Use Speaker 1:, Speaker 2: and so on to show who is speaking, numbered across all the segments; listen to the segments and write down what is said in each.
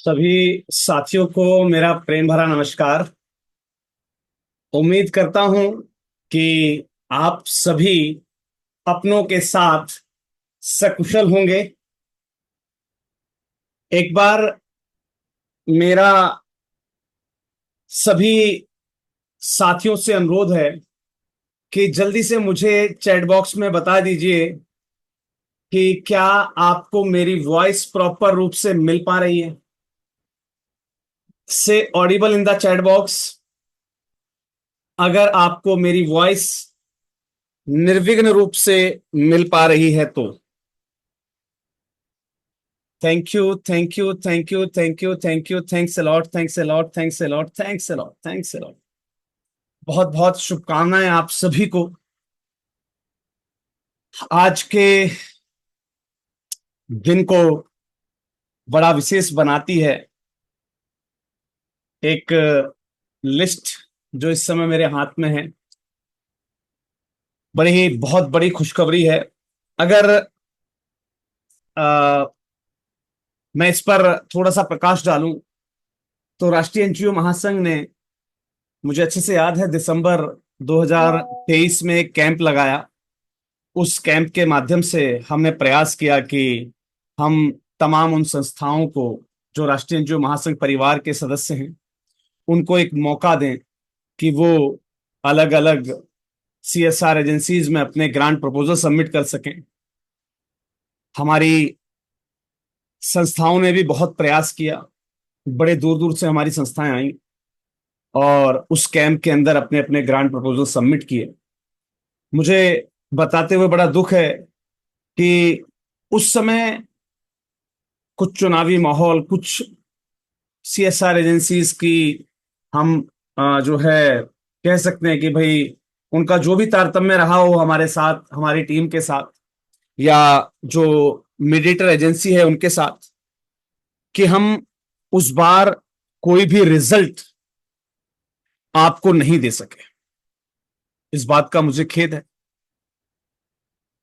Speaker 1: सभी साथियों को मेरा प्रेम भरा नमस्कार। उम्मीद करता हूं कि आप सभी अपनों के साथ सकुशल होंगे। एक बार मेरा सभी साथियों से अनुरोध है कि जल्दी से मुझे चैट बॉक्स में बता दीजिए कि क्या आपको मेरी वॉइस प्रॉपर रूप से मिल पा रही है। से Audible in the chat box. अगर आपको मेरी वॉइस निर्विघ्न रूप से मिल पा रही है तो thank you, thank you, thank you, thank you, thank you, thanks a lot, thanks a lot, thanks a lot, thanks a lot, thanks a lot. बहुत बहुत शुभकामनाएं आप सभी को। आज के दिन को बड़ा विशेष बनाती है एक लिस्ट जो इस समय मेरे हाथ में है। बड़ी ही बहुत बड़ी खुशखबरी है। अगर आ, मैं इस पर थोड़ा सा प्रकाश डालूं तो राष्ट्रीय एनजीओ महासंघ ने, मुझे अच्छे से याद है, दिसंबर 2023 में एक कैंप लगाया। उस कैंप के माध्यम से हमने प्रयास किया कि हम तमाम उन संस्थाओं को जो राष्ट्रीय एनजीओ महासंघ परिवार के सदस्य हैं उनको एक मौका दें कि वो अलग अलग सीएसआर एजेंसीज में अपने ग्रांट प्रपोजल सबमिट कर सकें। हमारी संस्थाओं ने भी बहुत प्रयास किया। बड़े दूर दूर से हमारी संस्थाएं आई और उस कैंप के अंदर अपने अपने ग्रांट प्रपोजल सबमिट किए। मुझे बताते हुए बड़ा दुख है कि उस समय कुछ चुनावी माहौल, कुछ सीएसआर एजेंसीज की हम जो है कह सकते हैं कि भाई उनका जो भी तारतम्य रहा हो हमारे साथ, हमारी टीम के साथ, या जो मीडिएटर एजेंसी है उनके साथ, कि हम उस बार कोई भी रिजल्ट आपको नहीं दे सके। इस बात का मुझे खेद है।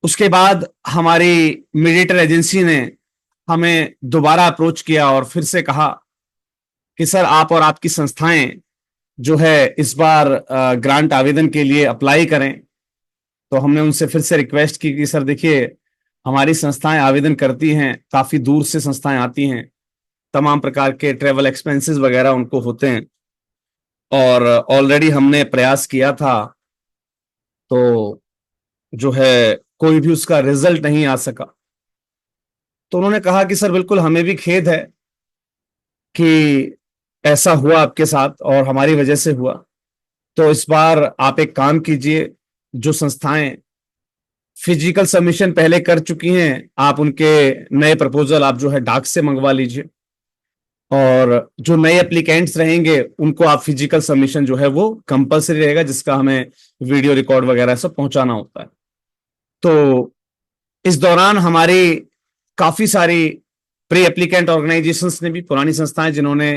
Speaker 1: उसके बाद हमारी मीडिएटर एजेंसी ने हमें दोबारा अप्रोच किया और फिर से कहा कि सर आप और आपकी संस्थाएं जो है इस बार ग्रांट आवेदन के लिए अप्लाई करें। तो हमने उनसे फिर से रिक्वेस्ट की कि सर देखिए, हमारी संस्थाएं आवेदन करती हैं, काफी दूर से संस्थाएं आती हैं, तमाम प्रकार के ट्रेवल एक्सपेंसेस वगैरह उनको होते हैं, और ऑलरेडी हमने प्रयास किया था तो जो है कोई भी उसका रिजल्ट नहीं आ सका। तो उन्होंने कहा कि सर बिल्कुल हमें भी खेद है कि ऐसा हुआ आपके साथ और हमारी वजह से हुआ। तो इस बार आप एक काम कीजिए, जो संस्थाएं फिजिकल सबमिशन पहले कर चुकी हैं आप उनके नए प्रपोजल आप जो है डाक से मंगवा लीजिए, और जो नए एप्लीकेंट्स रहेंगे उनको आप फिजिकल सबमिशन जो है वो कंपलसरी रहेगा, जिसका हमें वीडियो रिकॉर्ड वगैरह सब पहुंचाना होता है। तो इस दौरान हमारी काफी सारी प्री एप्लीकेंट ऑर्गेनाइजेशंस ने भी, पुरानी संस्थाएं जिन्होंने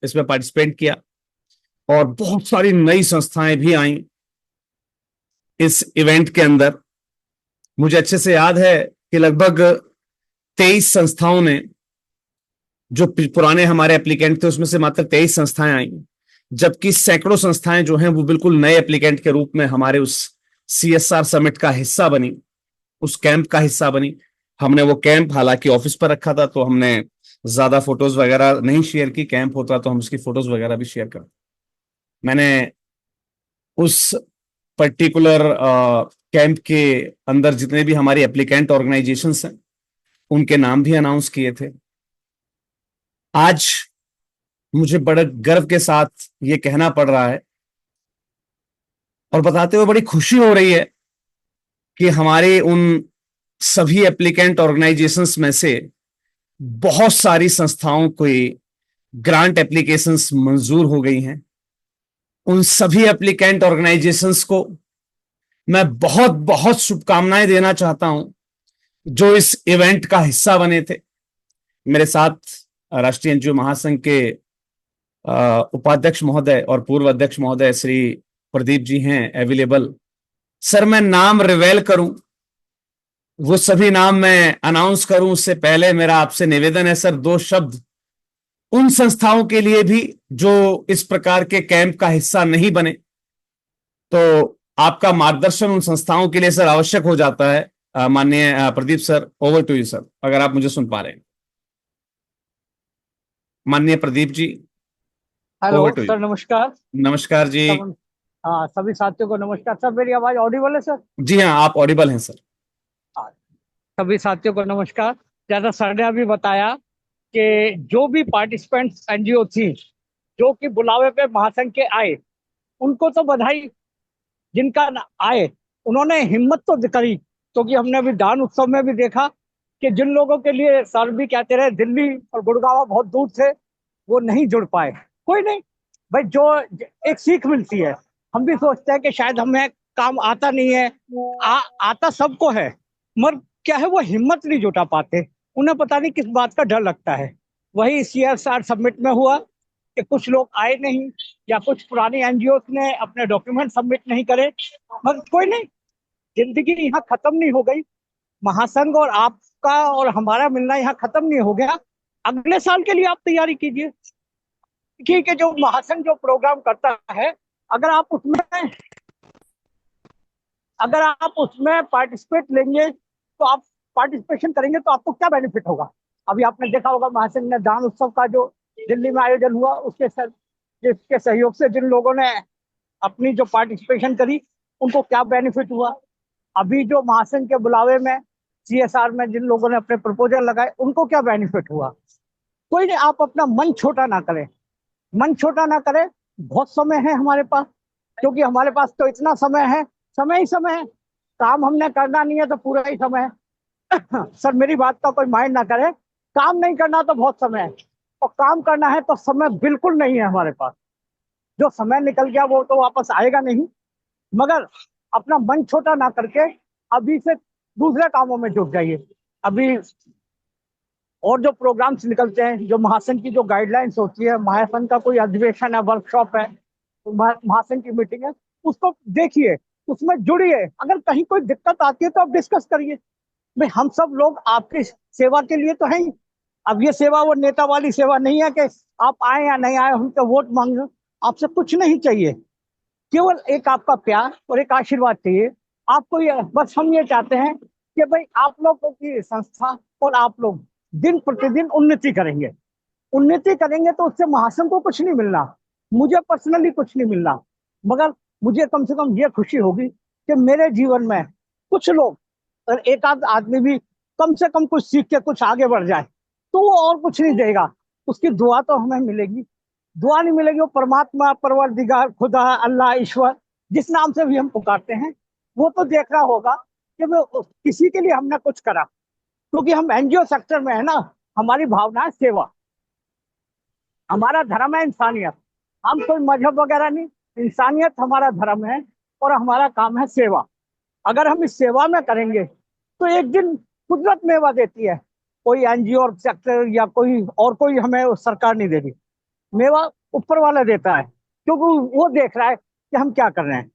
Speaker 1: इसमें पार्टिसिपेट किया, और बहुत सारी नई संस्थाएं भी आई इस इवेंट के अंदर। मुझे अच्छे से याद है कि लगभग 23 संस्थाओं ने, जो पुराने हमारे एप्लीकेंट थे उसमें से मात्र 23 संस्थाएं आई, जबकि सैकड़ों संस्थाएं जो हैं वो बिल्कुल नए एप्लीकेंट के रूप में हमारे उस सीएसआर समिट का हिस्सा बनी, उस कैंप का हिस्सा बनी। हमने वो कैंप हालांकि ऑफिस पर रखा था तो हमने ज्यादा फोटोज वगैरह नहीं शेयर की। कैंप होता तो हम उसकी फोटोज वगैरह भी शेयर करते। मैंने उस पर्टिकुलर कैंप के अंदर जितने भी हमारी एप्लीकेंट ऑर्गेनाइजेशंस हैं उनके नाम भी अनाउंस किए थे। आज मुझे बड़े गर्व के साथ ये कहना पड़ रहा है और बताते हुए बड़ी खुशी हो रही है कि हमारे उन सभी एप्लीकेंट ऑर्गेनाइजेशंस में से बहुत सारी संस्थाओं को ग्रांट एप्लीकेशंस मंजूर हो गई हैं। उन सभी एप्लीकेंट ऑर्गेनाइजेशंस को मैं बहुत बहुत शुभकामनाएं देना चाहता हूं जो इस इवेंट का हिस्सा बने थे। मेरे साथ राष्ट्रीय एनजीओ महासंघ के उपाध्यक्ष महोदय और पूर्व अध्यक्ष महोदय श्री प्रदीप जी हैं अवेलेबल। सर मैं नाम रिवेल करूं, वो सभी नाम मैं अनाउंस करूं उससे पहले मेरा आपसे निवेदन है सर, दो शब्द उन संस्थाओं के लिए भी जो इस प्रकार के कैंप का हिस्सा नहीं बने, तो आपका मार्गदर्शन उन संस्थाओं के लिए सर आवश्यक हो जाता है। माननीय Pradeep sir, over to you sir, अगर आप मुझे सुन पा रहे हैं। माननीय Pradeep ji,
Speaker 2: hello
Speaker 1: over to you.
Speaker 2: Sir, नमस्कार।
Speaker 1: नमस्कार जी।
Speaker 2: सब हाँ, सभी साथियों को नमस्कार। सर, मेरी आवाज ऑडिबल है सर?
Speaker 1: जी हाँ, आप ऑडिबल हैं सर।
Speaker 2: हाँ, सभी साथियों को नमस्कार। जैसा सर ने अभी बताया कि जो भी पार्टिसिपेंट्स एनजीओ थी जो कि बुलावे पे महासंघ के आए, उनको तो बधाई। जिनका आए, उन्होंने हिम्मत तो करी, क्योंकि हमने अभी दान उत्सव में भी देखा कि जिन लोगों के लिए सर भी कहते रहे दिल्ली और गुड़गांव बहुत दूर थे, वो नहीं जुड़ पाए। कोई नहीं भाई, जो एक सीख मिलती है। हम भी सोचते हैं कि शायद हमें काम आता नहीं है। आता सबको है, मगर क्या है, वो हिम्मत नहीं जुटा पाते। उन्हें पता नहीं किस बात का डर लगता है। वही सीएसआर सबमिट में हुआ कि कुछ लोग आए नहीं, या कुछ पुरानी एनजीओ ने अपने डॉक्यूमेंट सबमिट नहीं करे। मगर कोई नहीं, जिंदगी यहाँ खत्म नहीं हो गई। महासंघ और आपका और हमारा मिलना यहाँ खत्म नहीं हो गया। अगले साल के लिए आप तैयारी कीजिए। ठीक है, जो महासंघ जो प्रोग्राम करता है, अगर आप उसमें अगर आप उसमें पार्टिसिपेट लेंगे, तो आप पार्टिसिपेशन करेंगे तो आपको क्या बेनिफिट होगा। अभी आपने देखा होगा महासंघ ने दान उत्सव का जो दिल्ली में आयोजन हुआ, जिसके सहयोग से जिन लोगों ने अपनी जो पार्टिसिपेशन करी, उनको क्या बेनिफिट हुआ। अभी जो महासंघ के बुलावे में सीएसआर में जिन लोगों ने अपने प्रपोजल लगाए, उनको क्या बेनिफिट हुआ। कोई नहीं, आप अपना मन छोटा ना करें। मन छोटा ना करें। बहुत समय है हमारे पास, क्योंकि हमारे पास तो इतना समय है। समय ही समय है। काम हमने करना नहीं है तो पूरा ही समय है। सर, मेरी बात का कोई माइंड ना करे। काम नहीं करना तो बहुत समय है, और काम करना है तो समय बिल्कुल नहीं है हमारे पास। जो समय निकल गया वो तो वापस आएगा नहीं। मगर अपना मन छोटा ना करके अभी से दूसरे कामों में जुट जाइए। अभी और जो प्रोग्राम्स निकलते हैं, जो महासंघ की जो गाइडलाइंस होती है, महासंघ का कोई अधिवेशन है, वर्कशॉप है, महासंघ की मीटिंग है, उसको देखिए, उसमें जुड़िए। अगर कहीं कोई दिक्कत आती है तो आप डिस्कस करिए। भाई, हम सब लोग आपकी सेवा के लिए तो हैं ही। अब ये सेवा वो नेता वाली सेवा नहीं है कि आप आए या नहीं आए हमसे वोट मांगे। आपसे कुछ नहीं चाहिए, केवल एक आपका प्यार और एक आशीर्वाद चाहिए। आपको ये बस, हम ये चाहते हैं कि भाई आप लोगों की संस्था और आप लोग दिन प्रतिदिन उन्नति करेंगे। उन्नति करेंगे तो उससे महासंघ को कुछ नहीं मिलना, मुझे पर्सनली कुछ नहीं मिलना, मगर मुझे कम से कम ये खुशी होगी कि मेरे जीवन में कुछ लोग और एक आध आदमी भी कम से कम कुछ सीख के कुछ आगे बढ़ जाए। तो वो और कुछ नहीं देगा, उसकी दुआ तो हमें मिलेगी। दुआ नहीं मिलेगी, वो परमात्मा, परवरदिगार, खुदा, अल्लाह, ईश्वर, जिस नाम से भी हम पुकारते हैं, वो तो देख रहा होगा कि वो किसी के लिए हमने कुछ करा। क्योंकि हम एनजीओ सेक्टर में है ना, हमारी भावना है सेवा। हमारा धर्म है इंसानियत। हम कोई मजहब वगैरह नहीं, इंसानियत हमारा धर्म है, और हमारा काम है सेवा। अगर हम इस सेवा में करेंगे तो एक दिन कुदरत मेवा देती है। कोई एनजीओ और सेक्टर या कोई और कोई हमें सरकार नहीं दे रही। मेवा ऊपर वाला देता है, क्योंकि वो देख रहा है कि हम क्या कर रहे हैं।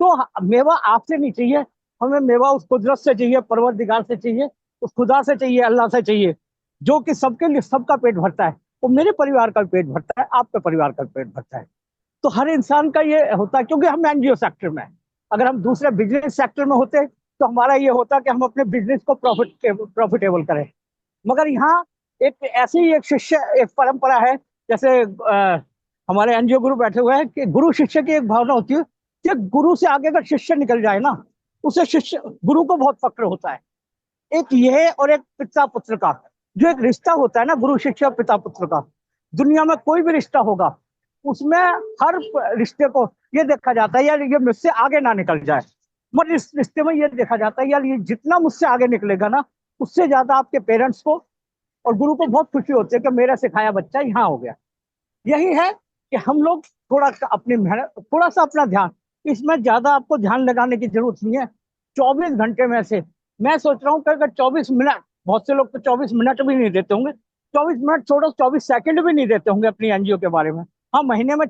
Speaker 2: तो मेवा आपसे नहीं चाहिए, हमें मेवा उस कुदरत से चाहिए, परवरदिगार से चाहिए, उस खुदा से चाहिए, अल्लाह से चाहिए, जो कि सबके लिए सबका पेट भरता है। वो मेरे परिवार का पेट भरता है, आपके परिवार का पेट भरता है। तो हर इंसान का ये होता है, क्योंकि हम एनजीओ सेक्टर में हैं। अगर हम दूसरे बिजनेस सेक्टर में होते तो हमारा ये होता कि हम अपने बिजनेस को प्रॉफिटेबल करें। मगर यहाँ एक ऐसी ही एक शिष्य, एक परंपरा है। जैसे हमारे एनजीओ गुरु बैठे हुए हैं, कि गुरु शिष्य की एक भावना होती है कि गुरु से आगे अगर शिष्य निकल जाए ना, उसे शिष्य गुरु को बहुत फक्र होता है। एक ये और एक पिता पुत्र का जो एक रिश्ता होता है ना, गुरु शिष्य पिता पुत्र का, दुनिया में कोई भी रिश्ता होगा, उसमें हर रिश्ते को ये देखा जाता है यार ये मुझसे आगे ना निकल जाए। मगर इस रिश्ते में ये देखा जाता है यार ये जितना मुझसे आगे निकलेगा ना, उससे ज्यादा आपके पेरेंट्स को और गुरु को बहुत खुशी होती है कि मेरा सिखाया बच्चा यहाँ हो गया। यही है कि हम लोग थोड़ा अपनी मेहनत, थोड़ा सा अपना ध्यान, इसमें ज्यादा आपको ध्यान लगाने की जरूरत नहीं है। 24 घंटे में से मैं सोच रहा हूँ कि अगर 24 मिनट, बहुत से लोग तो 24 मिनट भी नहीं देते होंगे, 24 मिनट छोड़ो, 24 सेकंड भी नहीं देते होंगे अपनी एनजीओ के बारे में। हाँ, महीने में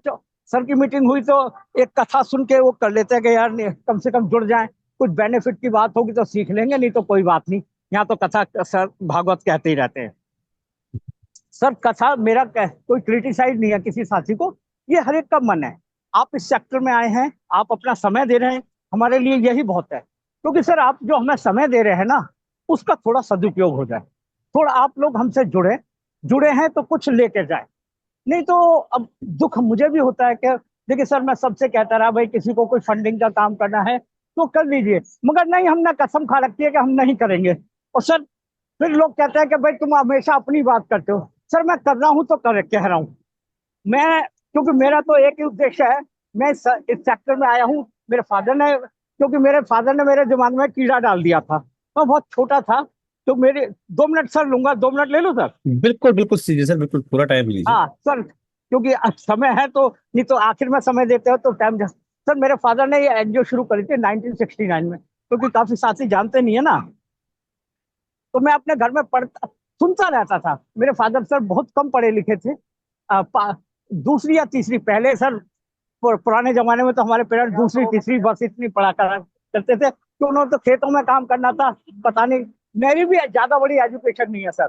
Speaker 2: सर की मीटिंग हुई तो एक कथा सुन के वो कर लेते हैं कि यार कम से कम जुड़ जाए, कुछ बेनिफिट की बात होगी तो सीख लेंगे, नहीं तो कोई बात नहीं। यहाँ तो कथा सर भागवत कहते ही रहते हैं। सर कथा मेरा कोई क्रिटिसाइज नहीं है किसी साथी को, ये हर एक का मन है। आप इस सेक्टर में आए हैं, आप अपना समय दे रहे हैं, हमारे लिए यही बहुत है। क्योंकि सर आप जो हमें समय दे रहे हैं ना, उसका थोड़ा सदुपयोग हो जाए, थोड़ा आप लोग हमसे जुड़े जुड़े हैं तो कुछ लेके जाए। नहीं तो अब दुख मुझे भी होता है कि देखिए सर, मैं सबसे कहता रहा भाई किसी को कोई फंडिंग का काम करना है तो कर लीजिए, मगर नहीं, हमने कसम खा रखी है कि हम नहीं करेंगे। और सर फिर लोग कहते हैं कि भाई तुम हमेशा अपनी बात करते हो। सर मैं कर रहा हूं तो कर कह रहा हूं मैं, क्योंकि मेरा तो एक ही उद्देश्य है। मैं इस सेक्टर में आया हूं, मेरे फादर ने, क्योंकि मेरे फादर ने मेरे दिमाग में कीड़ा डाल दिया था, मैं बहुत छोटा था। तो मेरे 2 मिनट सर लूंगा, 2 मिनट ले लो सर।
Speaker 1: बिल्कुल बिल्कुल सीजिए सर, बिल्कुल पूरा टाइम लीजिए।
Speaker 2: हाँ सर, क्योंकि अब समय है तो, नहीं तो आखिर में समय देते हो तो टाइम सर मेरे फादर ने ये एनजीओ शुरू करी थी 1969 में, क्योंकि काफी साथी जानते नहीं है ना। तो मैं अपने घर में पढ़ता सुनता रहता था। मेरे फादर सर बहुत कम पढ़े लिखे थे, दूसरी या तीसरी, पहले सर पुराने जमाने में तो हमारे पेरेंट्स दूसरी तीसरी बस इतनी पढ़ा कर करते थे कि उन्होंने तो खेतों में काम करना था। पता नहीं, मेरी भी ज्यादा बड़ी एजुकेशन नहीं है सर,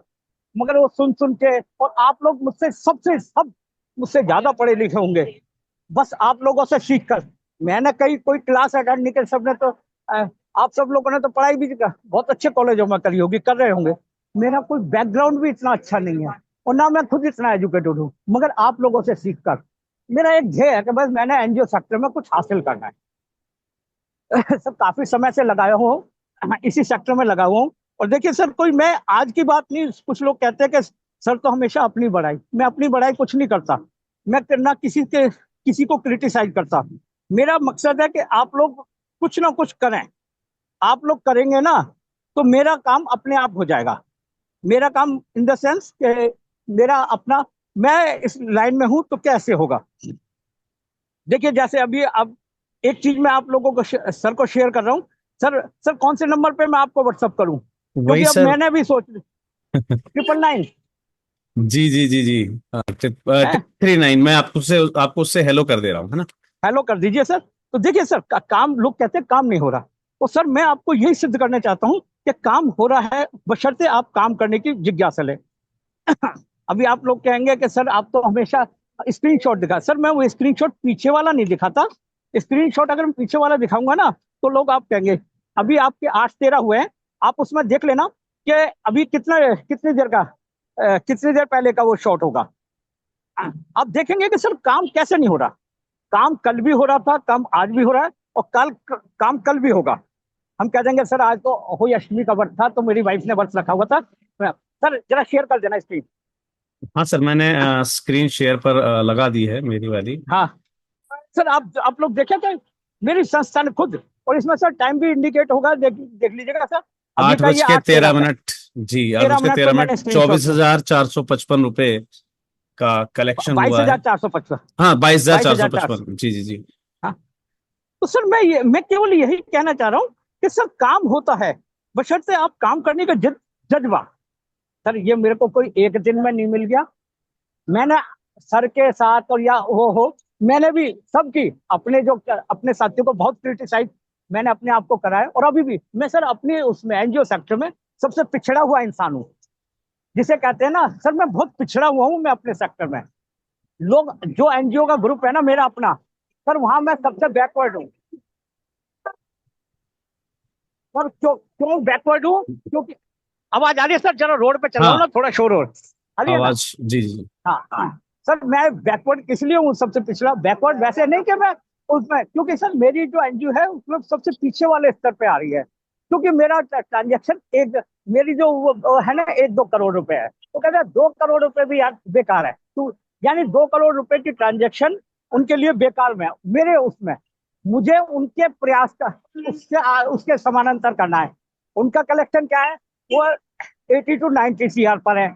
Speaker 2: मगर वो सुन सुन के, और आप लोग मुझसे सबसे सब मुझसे ज्यादा पढ़े लिखे होंगे, बस आप लोगों से सीख कर। मैंने कहीं कोई क्लास अटेंड नहीं कर, सबने तो आप सब लोगों ने तो पढ़ाई भी बहुत अच्छे कॉलेजों में करी होगी, कर रहे होंगे। मेरा कोई बैकग्राउंड भी इतना अच्छा नहीं है, और ना मैं खुद इतना एजुकेटेड हूँ, मगर आप लोगों से सीख कर मेरा एक ध्येय है कि बस मैंने एनजीओ सेक्टर में कुछ हासिल करना है। सब काफी समय से लगाया हूँ, इसी सेक्टर में लगा हुआ हूँ। और देखिए सर, कोई मैं आज की बात नहीं, कुछ लोग कहते हैं कि सर तो हमेशा अपनी बड़ाई, मैं अपनी बड़ाई कुछ नहीं करता। मैं ना किसी को क्रिटिसाइज करता। मेरा मकसद है कि आप लोग कुछ ना कुछ करें। आप लोग करेंगे ना तो मेरा काम अपने आप हो जाएगा। मेरा काम इन द सेंस कि मेरा अपना, मैं इस लाइन में हूं तो कैसे होगा। देखिए जैसे अभी अब एक चीज मैं आप लोगों को सर को शेयर कर रहा हूँ। सर सर कौन से नंबर पे मैं आपको व्हाट्सअप करूं, क्योंकि
Speaker 1: वही
Speaker 2: अब
Speaker 1: सर।
Speaker 2: मैंने भी सोच 999
Speaker 1: जी जी जी जी।
Speaker 2: है।
Speaker 1: 39, मैं आपको उससे हेलो कर दे रहा हूँ, है ना।
Speaker 2: हेलो कर दीजिए सर। तो देखिए सर, काम, लोग कहते हैं काम नहीं हो रहा, तो सर मैं आपको यही सिद्ध करना चाहता हूँ कि काम हो रहा है, बशर्ते आप काम करने की जिज्ञासा लें। अभी आप लोग कहेंगे कि सर आप तो हमेशा स्क्रीनशॉट दिखा, सर मैं वो स्क्रीनशॉट पीछे वाला नहीं दिखाता। स्क्रीनशॉट अगर मैं पीछे वाला दिखाऊंगा ना, तो लोग आप कहेंगे अभी आपके 8-13 हुए हैं, आप उसमें देख लेना कि अभी कितनी देर का, कितनी देर पहले का वो शॉट होगा। आप देखेंगे कि सर काम कैसे नहीं हो रहा। काम कल भी हो रहा था, काम आज भी हो रहा है, और काम कल भी होगा। हम कह देंगे सर आज तो हो अष्टमी का व्रत था, तो मेरी वाइफ ने व्रत रखा हुआ था। सर जरा शेयर कर देना स्क्रीन।
Speaker 1: हाँ सर, मैंने स्क्रीन शेयर पर लगा दी है मेरी वाली।
Speaker 2: हाँ सर, आप लोग देखे थे मेरी संस्था ने खुद, और इसमें सर टाइम भी इंडिकेट होगा, देख लीजिएगा सर। अभी
Speaker 1: आठ
Speaker 2: का
Speaker 1: बज
Speaker 2: ये
Speaker 1: के
Speaker 2: 8:13
Speaker 1: तेरह
Speaker 2: का,
Speaker 1: मिनट जी, आठ
Speaker 2: तेरह
Speaker 1: बज के
Speaker 2: मिनट पे
Speaker 1: तेरह मिनट
Speaker 2: मैंने स्क्रीनशॉट लिया।
Speaker 1: 24,455 का कलेक्शन
Speaker 2: बाईस
Speaker 1: हुआ है।
Speaker 2: हजार चार सौ पचपन
Speaker 1: हाँ, बाईस हजार
Speaker 2: बाईस
Speaker 1: चार सौ
Speaker 2: हजार चार सौ
Speaker 1: पचपन जी जी जी।
Speaker 2: हाँ। तो सर मैं केवल यही कहना चाह रहा हूँ कि सर काम होता है, बशर्ते आप काम करने का जज्बा। सर ये मेरे को कोई एक दिन में नहीं मिल गया। मैंने सर के साथ, और या वो हो, मैंने भी सबकी अपने जो अपने साथियों को बहुत क्रिटिसाइज मैंने अपने आप को करा है। और अभी भी मैं सर अपने उसमें एनजीओ सेक्टर में सबसे पिछड़ा हुआ इंसान हूँ, जिसे कहते हैं ना सर, मैं बहुत पिछड़ा हुआ हूँ मैं अपने सेक्टर में। लोग जो एनजीओ का ग्रुप है ना मेरा अपना, सर वहां मैं सबसे बैकवर्ड हूँ। सर क्यों क्यों बैकवर्ड हूँ, क्योंकि आवाज आ रही है सर, जरा रोड पे चल रहा हूँ
Speaker 1: हाँ,
Speaker 2: ना, थोड़ा शोर हो आ रही है ना।
Speaker 1: आवाज जी जी जी।
Speaker 2: हाँ हाँ। सर मैं बैकवर्ड इसलिए हूँ, सबसे पिछड़ा। बैकवर्ड वैसे नहीं कि मैं उसमें, क्योंकि सर मेरी जो एनजीओ है उसमें सबसे पीछे वाले स्तर पे आ रही है, क्योंकि मेरा ट्रांजेक्शन एक, मेरी जो वो है ना 1-2 करोड़ रुपए है, तो कहते हैं 2 करोड़ रुपए भी यार बेकार है, तो यानी 2 करोड़ रुपए की ट्रांजेक्शन उनके लिए बेकार में है। मेरे उसमें मुझे उनके प्रयास का उसके समानांतर करना है। उनका कलेक्शन क्या है, वो 80 to 90 CR पर है।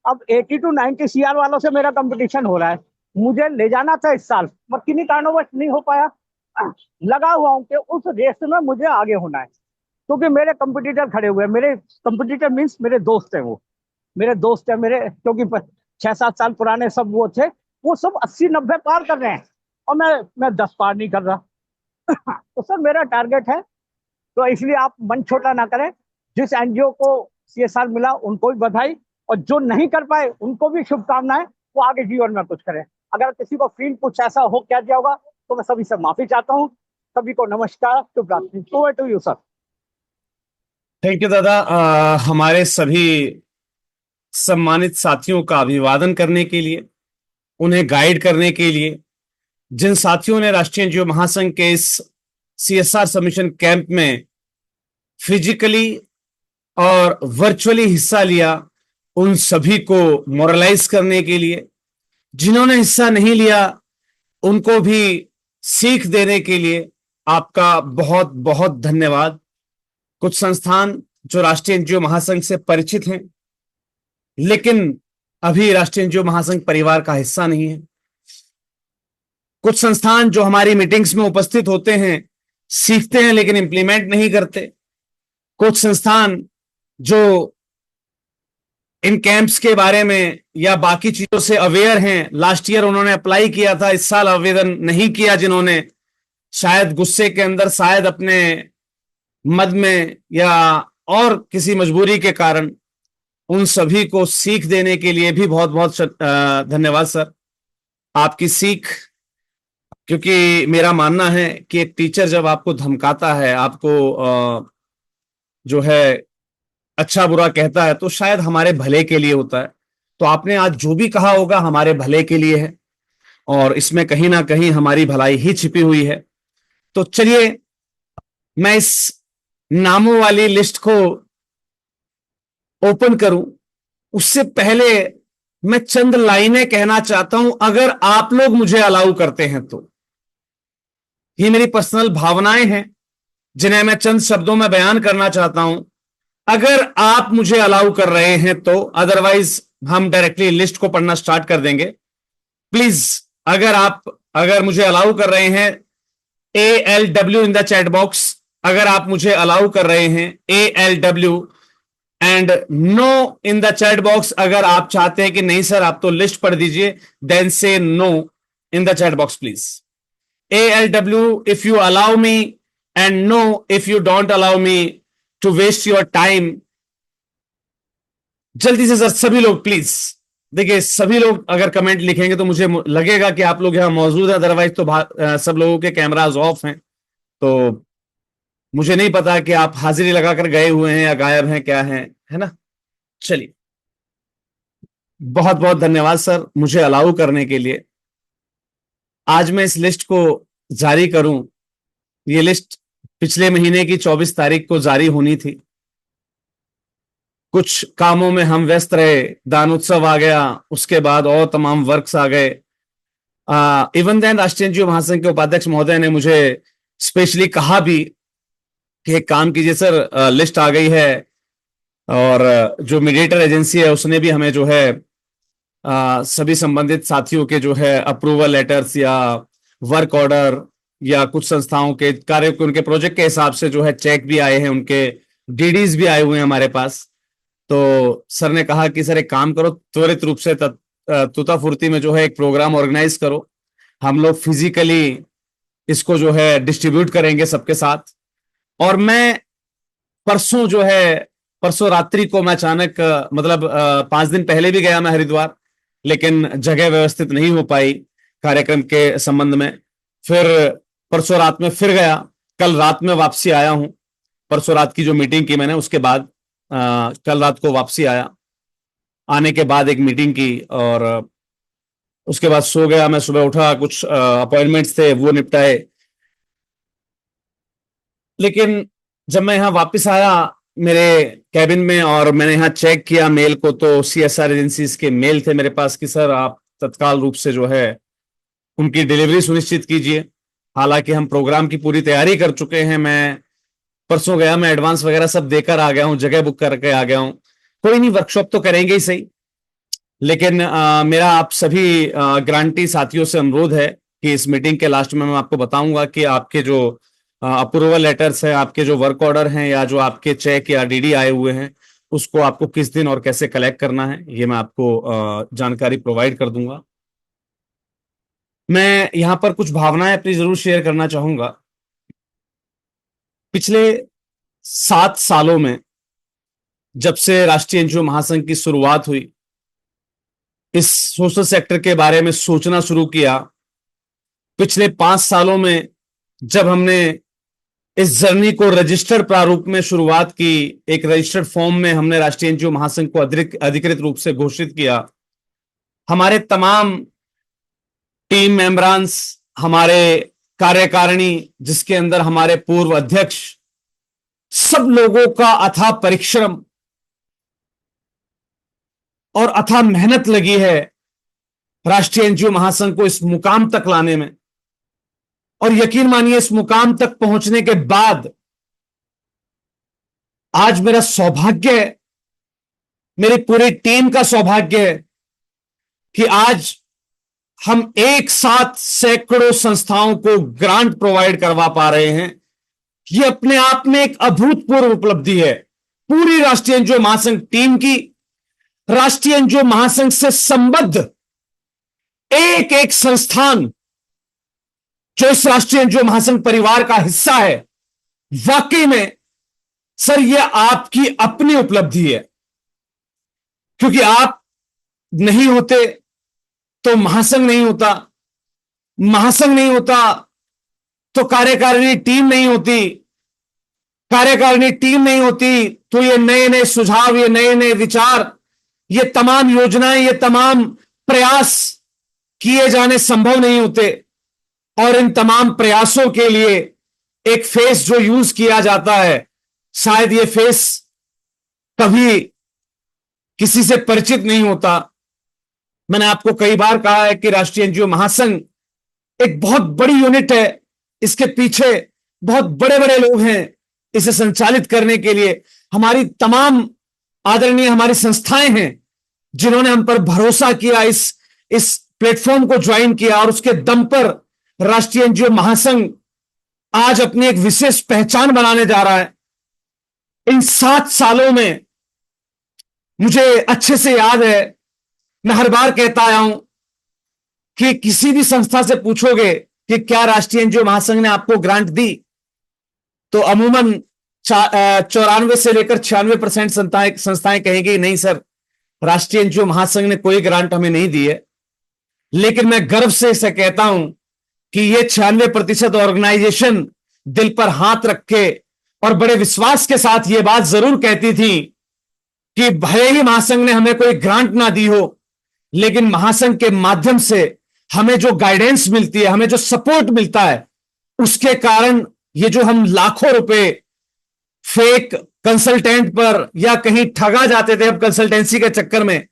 Speaker 2: अब 80 to 90 CR वालों से मेरा कंपटीशन हो रहा है। मुझे ले जाना था इस साल, पर किन्हीं कारणों नहीं हो पाया। लगा हुआ हूं कि उस रेस में मुझे आगे होना है, क्योंकि मेरे कंपटीटर खड़े हुए हैं। मेरे कंपटीटर मीन्स मेरे दोस्त है, मेरे दोस्त है मेरे, क्योंकि 6-7 साल पुराने सब वो थे, वो सब 80-90 पार कर रहे हैं, और मैं 10 पार नहीं कर रहा। तो सर मेरा टारगेट है, तो इसलिए आप मन छोटा ना करें। जिस एनजीओ को CSR मिला उनको भी बधाई, और जो नहीं कर पाए उनको भी शुभकामनाएं, वो आगे जीवन में कुछ करें। अगर किसी को फील कुछ ऐसा हो क्या दिया होगा तो मैं सभी से माफी चाहता हूँ। सभी को नमस्कार, शुभ रात्रि। Over to you sir.
Speaker 1: Thank you दादा। हमारे सभी सम्मानित साथियों का अभिवादन करने के लिए, उन्हें गाइड करने के लिए, जिन साथियों ने राष्ट्रीय एनजीओ महासंघ के इस सीएसआर सबमिशन कैंप में फिजिकली और वर्चुअली हिस्सा लिया, उन सभी को मोरलाइज करने के लिए, जिन्होंने हिस्सा नहीं लिया उनको भी सीख देने के लिए आपका बहुत बहुत धन्यवाद। कुछ संस्थान जो राष्ट्रीय एनजीओ महासंघ से परिचित हैं लेकिन अभी राष्ट्रीय एनजीओ महासंघ परिवार का हिस्सा नहीं है, कुछ संस्थान जो हमारी मीटिंग्स में उपस्थित होते हैं, सीखते हैं लेकिन इंप्लीमेंट नहीं करते, कुछ संस्थान जो इन कैंप्स के बारे में या बाकी चीजों से अवेयर हैं, लास्ट ईयर उन्होंने अप्लाई किया था, इस साल आवेदन नहीं किया, जिन्होंने शायद गुस्से के अंदर, शायद अपने मद में या और किसी मजबूरी के कारण, उन सभी को सीख देने के लिए भी बहुत बहुत धन्यवाद सर। आपकी सीख, क्योंकि मेरा मानना है कि एक टीचर जब आपको धमकाता है, आपको जो है अच्छा बुरा कहता है, तो शायद हमारे भले के लिए होता है। तो आपने आज जो भी कहा होगा हमारे भले के लिए है और इसमें कहीं ना कहीं हमारी भलाई ही छिपी हुई है। तो चलिए मैं इस नामों वाली लिस्ट को ओपन करूं उससे पहले मैं चंद लाइनें कहना चाहता हूं, अगर आप लोग मुझे अलाउ करते हैं तो। ये मेरी पर्सनल भावनाएं हैं जिन्हें मैं चंद शब्दों में बयान करना चाहता हूं, अगर आप मुझे अलाउ कर रहे हैं तो। अदरवाइज हम डायरेक्टली लिस्ट को पढ़ना स्टार्ट कर देंगे। प्लीज अगर मुझे अलाउ कर रहे हैं, ALW in the chat box. अगर आप मुझे अलाउ कर रहे हैं, ALW, and no in the chat box. अगर आप चाहते हैं कि नहीं सर आप तो लिस्ट पढ़ दीजिए, देन से no in the chat box please. ALW if you allow me, and no if you don't allow me to waste your time। जल्दी से सर सभी लोग प्लीज। देखिए सभी लोग अगर कमेंट लिखेंगे तो मुझे लगेगा कि आप लोग यहां मौजूद हैं, अदरवाइज तो सब लोगों के कैमराज ऑफ हैं, तो मुझे नहीं पता कि आप हाजिरी लगाकर गए हुए हैं या गायब हैं, क्या हैं, है ना। चलिए, बहुत बहुत धन्यवाद सर मुझे अलाउ करने के लिए। आज मैं इस लिस्ट को जारी करूं, ये लिस्ट पिछले महीने की 24 तारीख को जारी होनी थी। कुछ कामों में हम व्यस्त रहे, दान उत्सव आ गया, उसके बाद और तमाम वर्क्स आ गए। इवन देन राष्ट्रीय एनजीओ महासंघ के उपाध्यक्ष महोदय ने मुझे स्पेशली कहा भी कि एक काम कीजिए सर, लिस्ट आ गई है, और जो मीडिएटर एजेंसी है उसने भी हमें जो है सभी संबंधित साथियों के जो है अप्रूवल लेटर्स या वर्क ऑर्डर या कुछ संस्थाओं के कार्य के उनके प्रोजेक्ट के हिसाब से जो है चेक भी आए हैं, उनके डीडीज भी आए हुए हैं हमारे पास। तो सर ने कहा कि सर एक काम करो, त्वरित रूप से तुता फुर्ती में जो है एक प्रोग्राम ऑर्गेनाइज करो, हम लोग फिजिकली इसको जो है डिस्ट्रीब्यूट करेंगे सबके साथ। और मैं परसों जो है, परसों रात्रि को मैं अचानक मतलब 5 दिन पहले भी गया मैं हरिद्वार, लेकिन जगह व्यवस्थित नहीं हो पाई कार्यक्रम के संबंध में। फिर परसों रात में फिर गया, कल रात में वापसी आया हूं। परसों रात की जो मीटिंग की मैंने उसके बाद कल रात को वापसी आया। आने के बाद एक मीटिंग की और उसके बाद सो गया। मैं सुबह उठा, कुछ अपॉइंटमेंट्स थे वो निपटाए, लेकिन जब मैं यहाँ वापस आया मेरे कैबिन में और मैंने यहाँ चेक किया मेल को, तो सीएसआर एजेंसीज के मेल थे मेरे पास कि सर आप तत्काल रूप से जो है उनकी डिलीवरी सुनिश्चित कीजिए। हालांकि हम प्रोग्राम की पूरी तैयारी कर चुके हैं। मैं परसों गया, मैं एडवांस वगैरह सब देकर आ गया हूँ, जगह बुक करके आ गया हूँ। कोई नहीं, वर्कशॉप तो करेंगे ही सही, लेकिन मेरा आप सभी ग्रांटी साथियों से अनुरोध है कि इस मीटिंग के लास्ट में मैं आपको बताऊंगा कि आपके जो अप्रूवल लेटर्स हैं, आपके जो वर्क ऑर्डर हैं या जो आपके चेक या डीडी आए हुए हैं, उसको आपको किस दिन और कैसे कलेक्ट करना है ये मैं आपको जानकारी प्रोवाइड कर दूंगा। मैं यहां पर कुछ भावनाएं अपनी जरूर शेयर करना चाहूंगा। पिछले 7 सालों में जब से राष्ट्रीय एनजीओ महासंघ की शुरुआत हुई, इस सोशल सेक्टर के बारे में सोचना शुरू किया। पिछले 5 सालों में जब हमने इस जर्नी को रजिस्टर्ड प्रारूप में शुरुआत की, एक रजिस्टर्ड फॉर्म में हमने राष्ट्रीय एनजीओ महासंघ को अधिकृत रूप से घोषित किया। हमारे तमाम टीम मेंबरांस, हमारे कार्यकारिणी, जिसके अंदर हमारे पूर्व अध्यक्ष, सब लोगों का अथाह परिश्रम और अथाह मेहनत लगी है राष्ट्रीय एनजीओ महासंघ को इस मुकाम तक लाने में। और यकीन मानिए, इस मुकाम तक पहुंचने के बाद आज मेरा सौभाग्य है, मेरी पूरी टीम का सौभाग्य है कि आज हम एक साथ सैकड़ों संस्थाओं को ग्रांट प्रोवाइड करवा पा रहे हैं। यह अपने आप में एक अभूतपूर्व उपलब्धि है पूरी राष्ट्रीय एनजीओ महासंघ टीम की। राष्ट्रीय एनजीओ महासंघ से संबद्ध एक एक संस्थान जो इस राष्ट्रीय एनजीओ महासंघ परिवार का हिस्सा है, वाकई में सर यह आपकी अपनी उपलब्धि है, क्योंकि आप नहीं होते तो महासंघ नहीं होता, महासंघ नहीं होता तो कार्यकारिणी टीम नहीं होती, कार्यकारिणी टीम नहीं होती तो ये नए नए सुझाव, ये नए नए विचार, ये तमाम योजनाएं, ये तमाम प्रयास किए जाने संभव नहीं होते। और इन तमाम प्रयासों के लिए एक फेस जो यूज किया जाता है, शायद ये फेस कभी किसी से परिचित नहीं होता। मैंने आपको कई बार कहा है कि राष्ट्रीय एनजीओ महासंघ एक बहुत बड़ी यूनिट है, इसके पीछे बहुत बड़े बड़े लोग हैं इसे संचालित करने के लिए। हमारी तमाम आदरणीय हमारी संस्थाएं हैं जिन्होंने हम पर भरोसा किया, इस प्लेटफॉर्म को ज्वाइन किया, और उसके दम पर राष्ट्रीय एनजीओ महासंघ आज अपनी एक विशेष पहचान बनाने जा रहा है। इन 7 सालों में मुझे अच्छे से याद है, मैं हर बार कहता आया हूं कि किसी भी संस्था से पूछोगे कि क्या राष्ट्रीय एनजीओ महासंघ ने आपको ग्रांट दी, तो अमूमन 94 से लेकर 96% संस्थाएं कहेंगी नहीं सर, राष्ट्रीय एनजीओ महासंघ ने कोई ग्रांट हमें नहीं दी है। लेकिन मैं गर्व से इसे कहता हूं कि ये 96% ऑर्गेनाइजेशन दिल पर हाथ रख के और बड़े विश्वास के साथ ये बात जरूर कहती थी कि भले ही महासंघ ने हमें कोई ग्रांट ना दी हो, लेकिन महासंघ के माध्यम से हमें जो गाइडेंस मिलती है, हमें जो सपोर्ट मिलता है, उसके कारण ये जो हम लाखों रुपए फेक कंसल्टेंट पर या कहीं ठगा जाते थे अब कंसल्टेंसी के चक्कर में,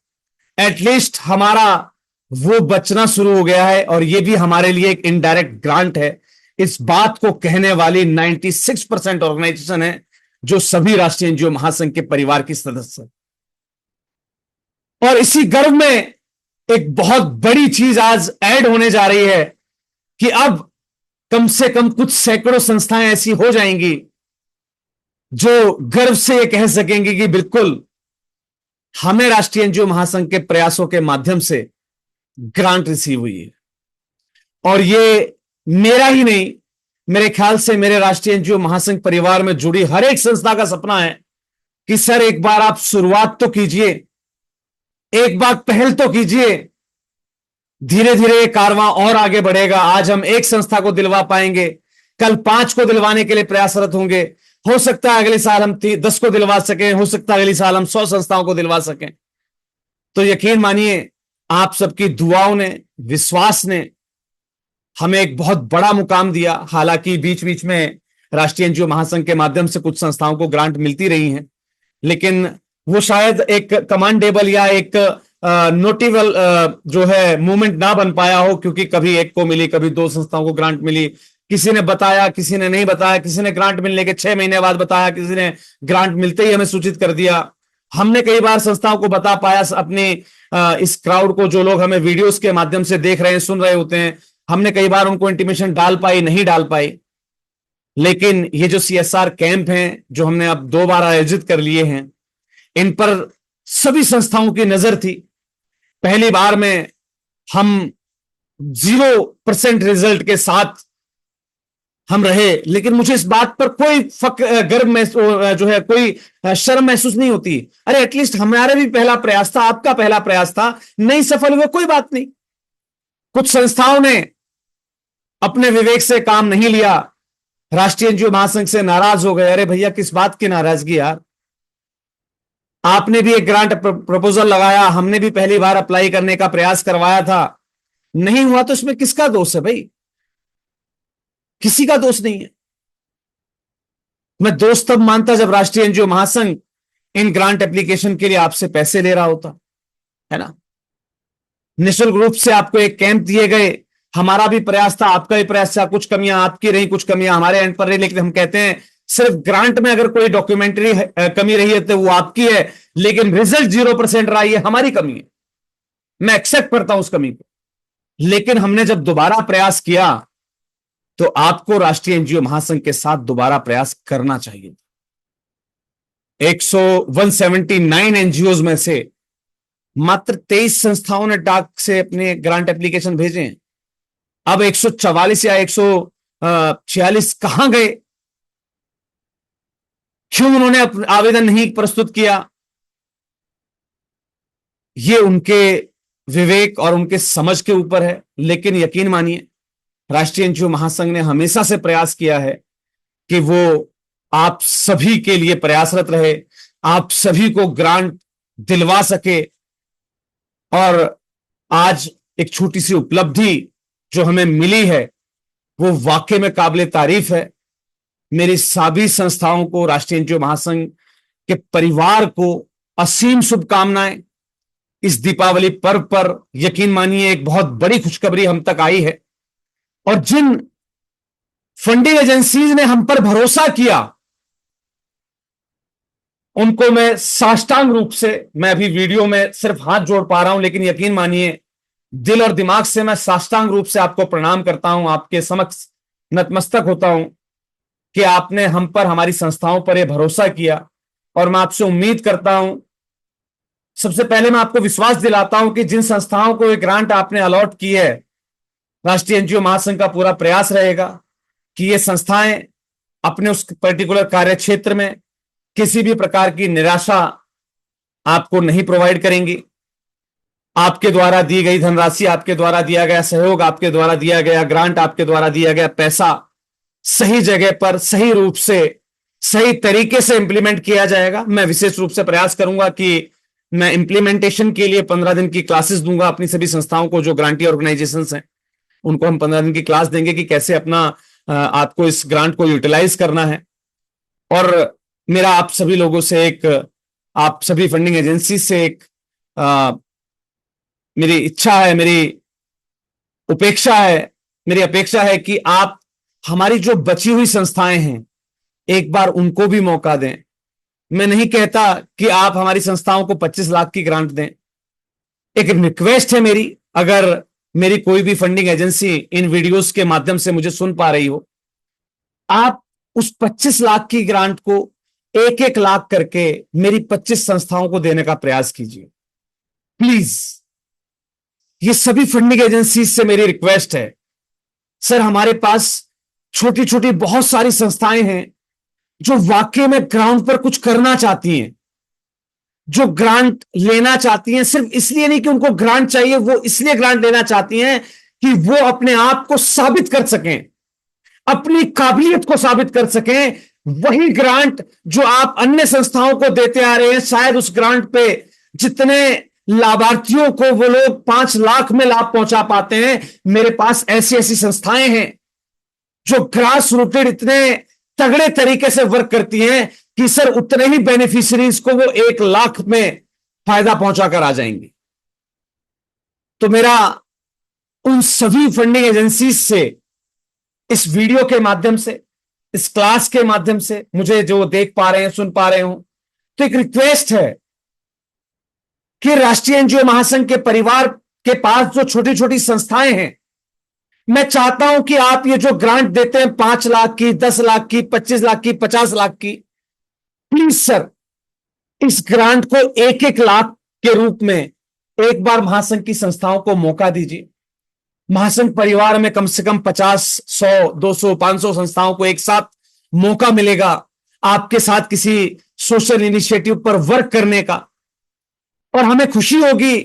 Speaker 1: एटलीस्ट हमारा वो बचना शुरू हो गया है। और ये भी हमारे लिए एक इनडायरेक्ट ग्रांट है। इस बात को कहने वाली 96% ऑर्गेनाइजेशन है जो सभी राष्ट्रीय एनजीओ महासंघ के परिवार की सदस्य। और इसी गर्व में एक बहुत बड़ी चीज आज ऐड होने जा रही है कि अब कम से कम कुछ सैकड़ों संस्थाएं ऐसी हो जाएंगी जो गर्व से ये कह सकेंगी कि बिल्कुल हमें राष्ट्रीय एनजीओ महासंघ के प्रयासों के माध्यम से ग्रांट रिसीव हुई है। और ये मेरा ही नहीं, मेरे ख्याल से मेरे राष्ट्रीय एनजीओ महासंघ परिवार में जुड़ी हर एक संस्था का सपना है कि सर एक बार आप शुरुआत तो कीजिए, एक बार पहल तो कीजिए, धीरे धीरे ये कारवां और आगे बढ़ेगा। आज हम एक संस्था को दिलवा पाएंगे, कल 5 को दिलवाने के लिए प्रयासरत होंगे, हो सकता है अगले साल हम 10 को दिलवा सकें, हो सकता है अगले साल हम 100 संस्थाओं को दिलवा सकें। तो यकीन मानिए आप सबकी दुआओं ने, विश्वास ने हमें एक बहुत बड़ा मुकाम दिया। हालांकि बीच बीच में राष्ट्रीय एनजीओ महासंघ के माध्यम से कुछ संस्थाओं को ग्रांट मिलती रही हैं, लेकिन वो शायद एक कमांडेबल या एक नोटेबल जो है मूवमेंट ना बन पाया हो, क्योंकि कभी एक को मिली, कभी 2 संस्थाओं को ग्रांट मिली, किसी ने बताया, किसी ने नहीं बताया, किसी ने ग्रांट मिलने के 6 महीने बाद बताया, किसी ने ग्रांट मिलते ही हमें सूचित कर दिया। हमने कई बार संस्थाओं को बता पाया, अपने इस क्राउड को, जो लोग हमें वीडियोस के माध्यम से देख रहे हैं, सुन रहे होते हैं, हमने कई बार उनको इंटीमेशन डाल पाई, नहीं डाल पाई। लेकिन ये जो CSR कैंप हैं जो हमने अब 2 बार आयोजित कर लिए हैं, इन पर सभी संस्थाओं की नजर थी। पहली बार में हम 0% रिजल्ट के साथ हम रहे, लेकिन मुझे इस बात पर कोई गर्व जो है कोई शर्म महसूस नहीं होती। अरे एटलीस्ट हमारा भी पहला प्रयास था, आपका पहला प्रयास था, नहीं सफल हुए कोई बात नहीं। कुछ संस्थाओं ने अपने विवेक से काम नहीं लिया, राष्ट्रीय एनजीओ महासंघ से नाराज हो गए। अरे भैया किस बात की नाराजगी यार, आपने भी एक ग्रांट प्रपोजल लगाया, हमने भी पहली बार अप्लाई करने का प्रयास करवाया था, नहीं हुआ तो इसमें किसका दोष है भाई? किसी का दोष नहीं है। मैं दोष तब मानता जब राष्ट्रीय एनजीओ महासंघ इन ग्रांट एप्लीकेशन के लिए आपसे पैसे ले रहा होता, है ना। निःशुल्क रूप से आपको एक कैंप दिए गए, हमारा भी प्रयास था, आपका भी प्रयास था, कुछ कमियां आपकी रही, कुछ कमियां हमारे एंड पर रही, लेकिन हम कहते हैं सिर्फ ग्रांट में अगर कोई डॉक्यूमेंट्री कमी रही है तो वो आपकी है, लेकिन रिजल्ट 0% रहा, ये हमारी कमी है। मैं एक्सेप्ट करता हूं उस कमी को, लेकिन हमने जब दोबारा प्रयास किया तो आपको राष्ट्रीय एनजीओ महासंघ के साथ दोबारा प्रयास करना चाहिए। 179 एनजीओ में से मात्र 23 संस्थाओं ने डाक से अपने ग्रांट एप्लीकेशन भेजे हैं। अब 144 या 146 कहां गए? क्यों उन्होंने आवेदन नहीं प्रस्तुत किया? ये उनके विवेक और उनके समझ के ऊपर है, लेकिन यकीन मानिए राष्ट्रीय एनजीओ महासंघ ने हमेशा से प्रयास किया है कि वो आप सभी के लिए प्रयासरत रहे, आप सभी को ग्रांट दिलवा सके। और आज एक छोटी सी उपलब्धि जो हमें मिली है वो वाकई में काबिले तारीफ है। मेरी सभी संस्थाओं को, राष्ट्रीय एनजीओ महासंघ के परिवार को असीम शुभकामनाएं। इस दीपावली पर्व पर यकीन मानिए एक बहुत बड़ी खुशखबरी हम तक आई है, और जिन फंडिंग एजेंसीज ने हम पर भरोसा किया उनको मैं साष्टांग रूप से, मैं अभी वीडियो में सिर्फ हाथ जोड़ पा रहा हूं, लेकिन यकीन मानिए दिल और दिमाग से मैं साष्टांग रूप से आपको प्रणाम करता हूं, आपके समक्ष नतमस्तक होता हूं कि आपने हम पर, हमारी संस्थाओं पर यह भरोसा किया। और मैं आपसे उम्मीद करता हूं, सबसे पहले मैं आपको विश्वास दिलाता हूं कि जिन संस्थाओं को ये ग्रांट आपने अलॉट की है, राष्ट्रीय एनजीओ महासंघ का पूरा प्रयास रहेगा कि ये संस्थाएं अपने उस पर्टिकुलर कार्य क्षेत्र में किसी भी प्रकार की निराशा आपको नहीं प्रोवाइड करेंगी। आपके द्वारा दी गई धनराशि, आपके द्वारा दिया गया सहयोग, आपके द्वारा दिया गया ग्रांट, आपके द्वारा दिया गया पैसा सही जगह पर, सही रूप से, सही तरीके से इंप्लीमेंट किया जाएगा। मैं विशेष रूप से प्रयास करूंगा कि मैं इंप्लीमेंटेशन के लिए 15 दिन की क्लासेस दूंगा अपनी सभी संस्थाओं को, जो ग्रांटी ऑर्गेनाइजेशंस हैं उनको हम 15 दिन की क्लास देंगे कि कैसे अपना आपको इस ग्रांट को यूटिलाइज करना है। और मेरा आप सभी लोगों से एक, आप सभी फंडिंग एजेंसी से एक मेरी इच्छा है, मेरी अपेक्षा है कि आप हमारी जो बची हुई संस्थाएं हैं एक बार उनको भी मौका दें। मैं नहीं कहता कि आप हमारी संस्थाओं को 25 लाख की ग्रांट दें। एक रिक्वेस्ट है मेरी, अगर मेरी कोई भी फंडिंग एजेंसी इन वीडियोस के माध्यम से मुझे सुन पा रही हो, आप उस 25 लाख की ग्रांट को 1-1 लाख करके मेरी 25 संस्थाओं को देने का प्रयास कीजिए प्लीज। ये सभी फंडिंग एजेंसी से मेरी रिक्वेस्ट है। सर, हमारे पास छोटी छोटी बहुत सारी संस्थाएं हैं जो वाकई में ग्राउंड पर कुछ करना चाहती हैं, जो ग्रांट लेना चाहती हैं, सिर्फ इसलिए नहीं कि उनको ग्रांट चाहिए, वो इसलिए ग्रांट लेना चाहती हैं कि वो अपने आप को साबित कर सकें, अपनी काबिलियत को साबित कर सकें। वही ग्रांट जो आप अन्य संस्थाओं को देते आ रहे हैं, शायद उस ग्रांट पे जितने लाभार्थियों को वो लोग 5 लाख में लाभ पहुंचा पाते हैं, मेरे पास ऐसी ऐसी संस्थाएं हैं जो ग्रास रूटेड इतने तगड़े तरीके से वर्क करती हैं कि सर उतने ही बेनिफिशियरीज को वो 1 लाख में फायदा पहुंचाकर आ जाएंगे। तो मेरा उन सभी फंडिंग एजेंसीज से इस वीडियो के माध्यम से, इस क्लास के माध्यम से, मुझे जो देख पा रहे हैं, सुन पा रहे हो, तो एक रिक्वेस्ट है कि राष्ट्रीय एनजीओ महासंघ के परिवार के पास जो छोटी छोटी संस्थाएं हैं, मैं चाहता हूं कि आप ये जो ग्रांट देते हैं 5 लाख की, 10 लाख की, 25 लाख की, 50 लाख की, प्लीज सर इस ग्रांट को 1-1 लाख के रूप में एक बार महासंघ की संस्थाओं को मौका दीजिए। महासंघ परिवार में कम से कम 50, 100, 200, 500 संस्थाओं को एक साथ मौका मिलेगा आपके साथ किसी सोशल इनिशिएटिव पर वर्क करने का। और हमें खुशी होगी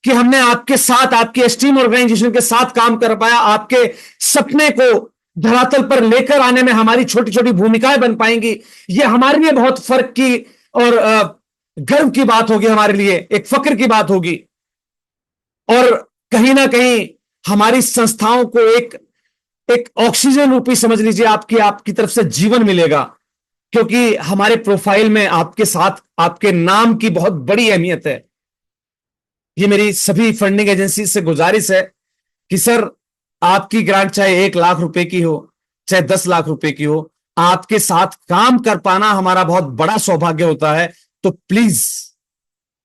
Speaker 1: कि हमने आपके साथ, आपकी एस्टीम ऑर्गेनाइजेशन के साथ काम कर पाया। आपके सपने को धरातल पर लेकर आने में हमारी छोटी छोटी भूमिकाएं बन पाएंगी। ये हमारे लिए बहुत फर्क की और गर्व की बात होगी, हमारे लिए एक फक्र की बात होगी। और कहीं ना कहीं हमारी संस्थाओं को एक एक ऑक्सीजन रूपी, समझ लीजिए, आपकी तरफ से जीवन मिलेगा, क्योंकि हमारे प्रोफाइल में आपके साथ आपके नाम की बहुत बड़ी अहमियत है। ये मेरी सभी फंडिंग एजेंसी से गुजारिश है कि सर, आपकी ग्रांट चाहे 1 लाख रुपए की हो, चाहे 10 लाख रुपए की हो, आपके साथ काम कर पाना हमारा बहुत बड़ा सौभाग्य होता है। तो प्लीज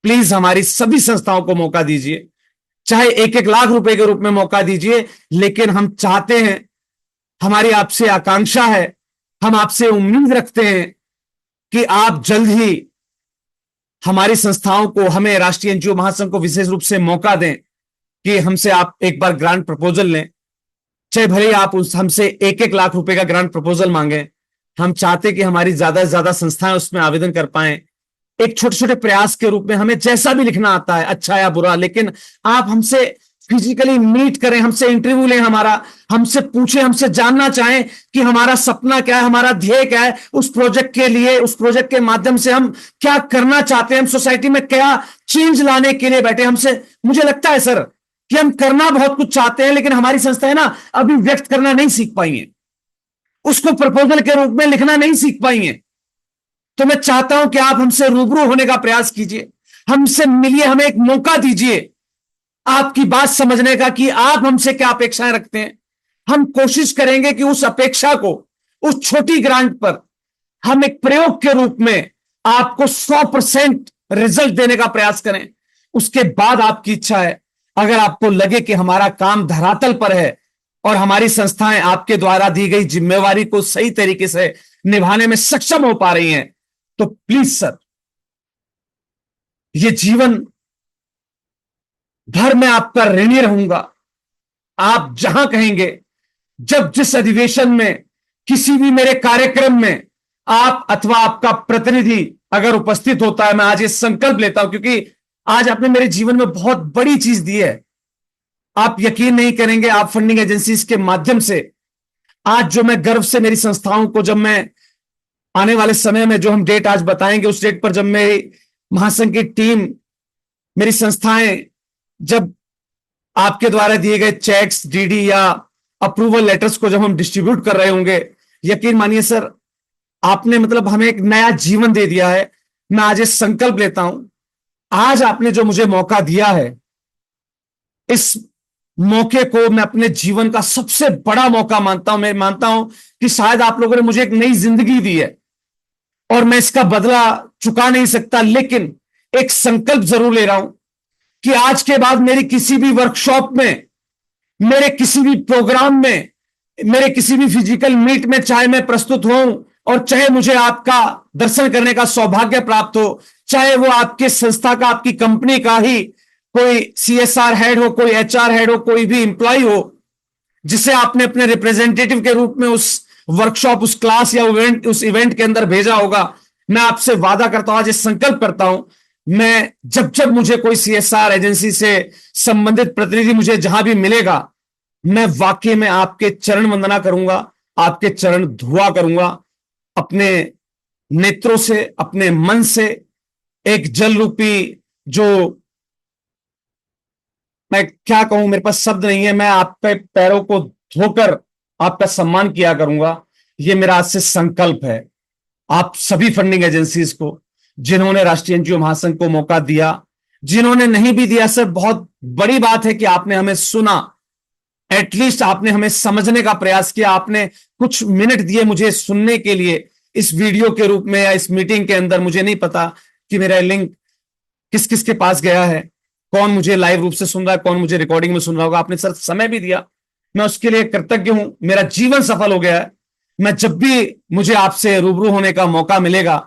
Speaker 1: प्लीज हमारी सभी संस्थाओं को मौका दीजिए, चाहे 1-1 लाख रुपए के रूप में मौका दीजिए, लेकिन हम चाहते हैं, हमारी आपसे आकांक्षा है, हम आपसे उम्मीद रखते हैं कि आप जल्द ही हमारी संस्थाओं को, हमें राष्ट्रीय एनजीओ महासंघ को विशेष रूप से मौका दें कि हमसे आप एक बार ग्रांट प्रपोजल लें। चाहे भले ही आप हमसे 1-1 लाख रुपए का ग्रांट प्रपोजल मांगे, हम चाहते कि हमारी ज्यादा से ज्यादा संस्थाएं उसमें आवेदन कर पाएं। एक छोटे छोटे प्रयास के रूप में हमें जैसा भी लिखना आता है, अच्छा या बुरा, लेकिन आप हमसे फिजिकली मीट करें, हमसे इंटरव्यू लें, हमसे पूछें, हमसे जानना चाहें कि हमारा सपना क्या है, हमारा ध्येय क्या है, उस प्रोजेक्ट के लिए, उस प्रोजेक्ट के माध्यम से हम क्या करना चाहते हैं, हम सोसाइटी में क्या चेंज लाने के लिए बैठे। हमसे, मुझे लगता है सर कि हम करना बहुत कुछ चाहते हैं, लेकिन हमारी संस्थाएं ना अभी व्यक्त करना नहीं सीख पाई हैं, उसको प्रपोजल के रूप में लिखना नहीं सीख पाई हैं। तो मैं चाहता हूं कि आप हमसे रूबरू होने का प्रयास कीजिए, हमसे मिलिए, हमें एक मौका दीजिए आपकी बात समझने का कि आप हमसे क्या अपेक्षाएं रखते हैं। हम कोशिश करेंगे कि उस अपेक्षा को, उस छोटी ग्रांट पर हम एक प्रयोग के रूप में आपको 100% रिजल्ट देने का प्रयास करें। उसके बाद आपकी इच्छा है, अगर आपको लगे कि हमारा काम धरातल पर है और हमारी संस्थाएं आपके द्वारा दी गई जिम्मेवारी को सही तरीके से निभाने में सक्षम हो पा रही हैं, तो प्लीज सर, ये जीवन भर मैं आपका ऋणी रहूंगा। आप जहां कहेंगे, जब जिस अधिवेशन में, किसी भी मेरे कार्यक्रम में आप अथवा आपका प्रतिनिधि अगर उपस्थित होता है, मैं आज ये संकल्प लेता हूं, क्योंकि आज आपने मेरे जीवन में बहुत बड़ी चीज दी है। आप यकीन नहीं करेंगे, आप फंडिंग एजेंसीज के माध्यम से आज जो मैं गर्व से मेरी संस्थाओं को, जब मैं आने वाले समय में, जो हम डेट आज बताएंगे, उस डेट पर जब मेरी महासंघ की टीम, मेरी संस्थाएं, जब आपके द्वारा दिए गए चेक्स, डीडी या अप्रूवल लेटर्स को जब हम डिस्ट्रीब्यूट कर रहे होंगे, यकीन मानिए सर, आपने मतलब हमें एक नया जीवन दे दिया है। मैं आज ये संकल्प लेता हूं, आज आपने जो मुझे मौका दिया है, इस मौके को मैं अपने जीवन का सबसे बड़ा मौका मानता हूं। मैं मानता हूं कि शायद आप लोगों ने मुझे एक नई जिंदगी दी है और मैं इसका बदला चुका नहीं सकता, लेकिन एक संकल्प जरूर ले रहा हूं कि आज के बाद मेरी किसी भी वर्कशॉप में, मेरे किसी भी प्रोग्राम में, मेरे किसी भी फिजिकल मीट में, चाहे मैं प्रस्तुत हूं और चाहे मुझे आपका दर्शन करने का सौभाग्य प्राप्त हो, चाहे वो आपके संस्था का, आपकी कंपनी का ही कोई सीएसआर हेड हो, कोई एचआर हेड हो, कोई भी इंप्लॉय हो, जिसे आपने अपने रिप्रेजेंटेटिव के रूप में उस वर्कशॉप, उस क्लास या उस इवेंट के अंदर भेजा होगा, मैं आपसे वादा करता हूं, आज ये संकल्प करता हूं, मैं जब जब मुझे कोई सीएसआर एजेंसी से संबंधित प्रतिनिधि मुझे जहां भी मिलेगा, मैं वाकई में आपके चरण वंदना करूंगा, आपके चरण धुआ करूंगा, अपने नेत्रों से, अपने मन से, एक जल रूपी, जो मैं क्या कहूं, मेरे पास शब्द नहीं है, मैं आपके पैरों को धोकर आपका सम्मान किया करूंगा। यह मेरा आज से संकल्प है। आप सभी फंडिंग एजेंसीज को, जिन्होंने राष्ट्रीय एनजीओ महासंघ को मौका दिया, जिन्होंने नहीं भी दिया, सर बहुत बड़ी बात है कि आपने हमें सुना, एटलीस्ट आपने हमें समझने का प्रयास किया, आपने कुछ मिनट दिए मुझे सुनने के लिए इस वीडियो के रूप में या इस मीटिंग के अंदर। मुझे नहीं पता कि मेरा लिंक किस किस के पास गया है, कौन मुझे लाइव रूप से सुन रहा है, कौन मुझे रिकॉर्डिंग में सुन रहा होगा। आपने सर समय भी दिया, मैं उसके लिए कृतज्ञ हूं। मेरा जीवन सफल हो गया है। मैं जब भी मुझे आपसे रूबरू होने का मौका मिलेगा,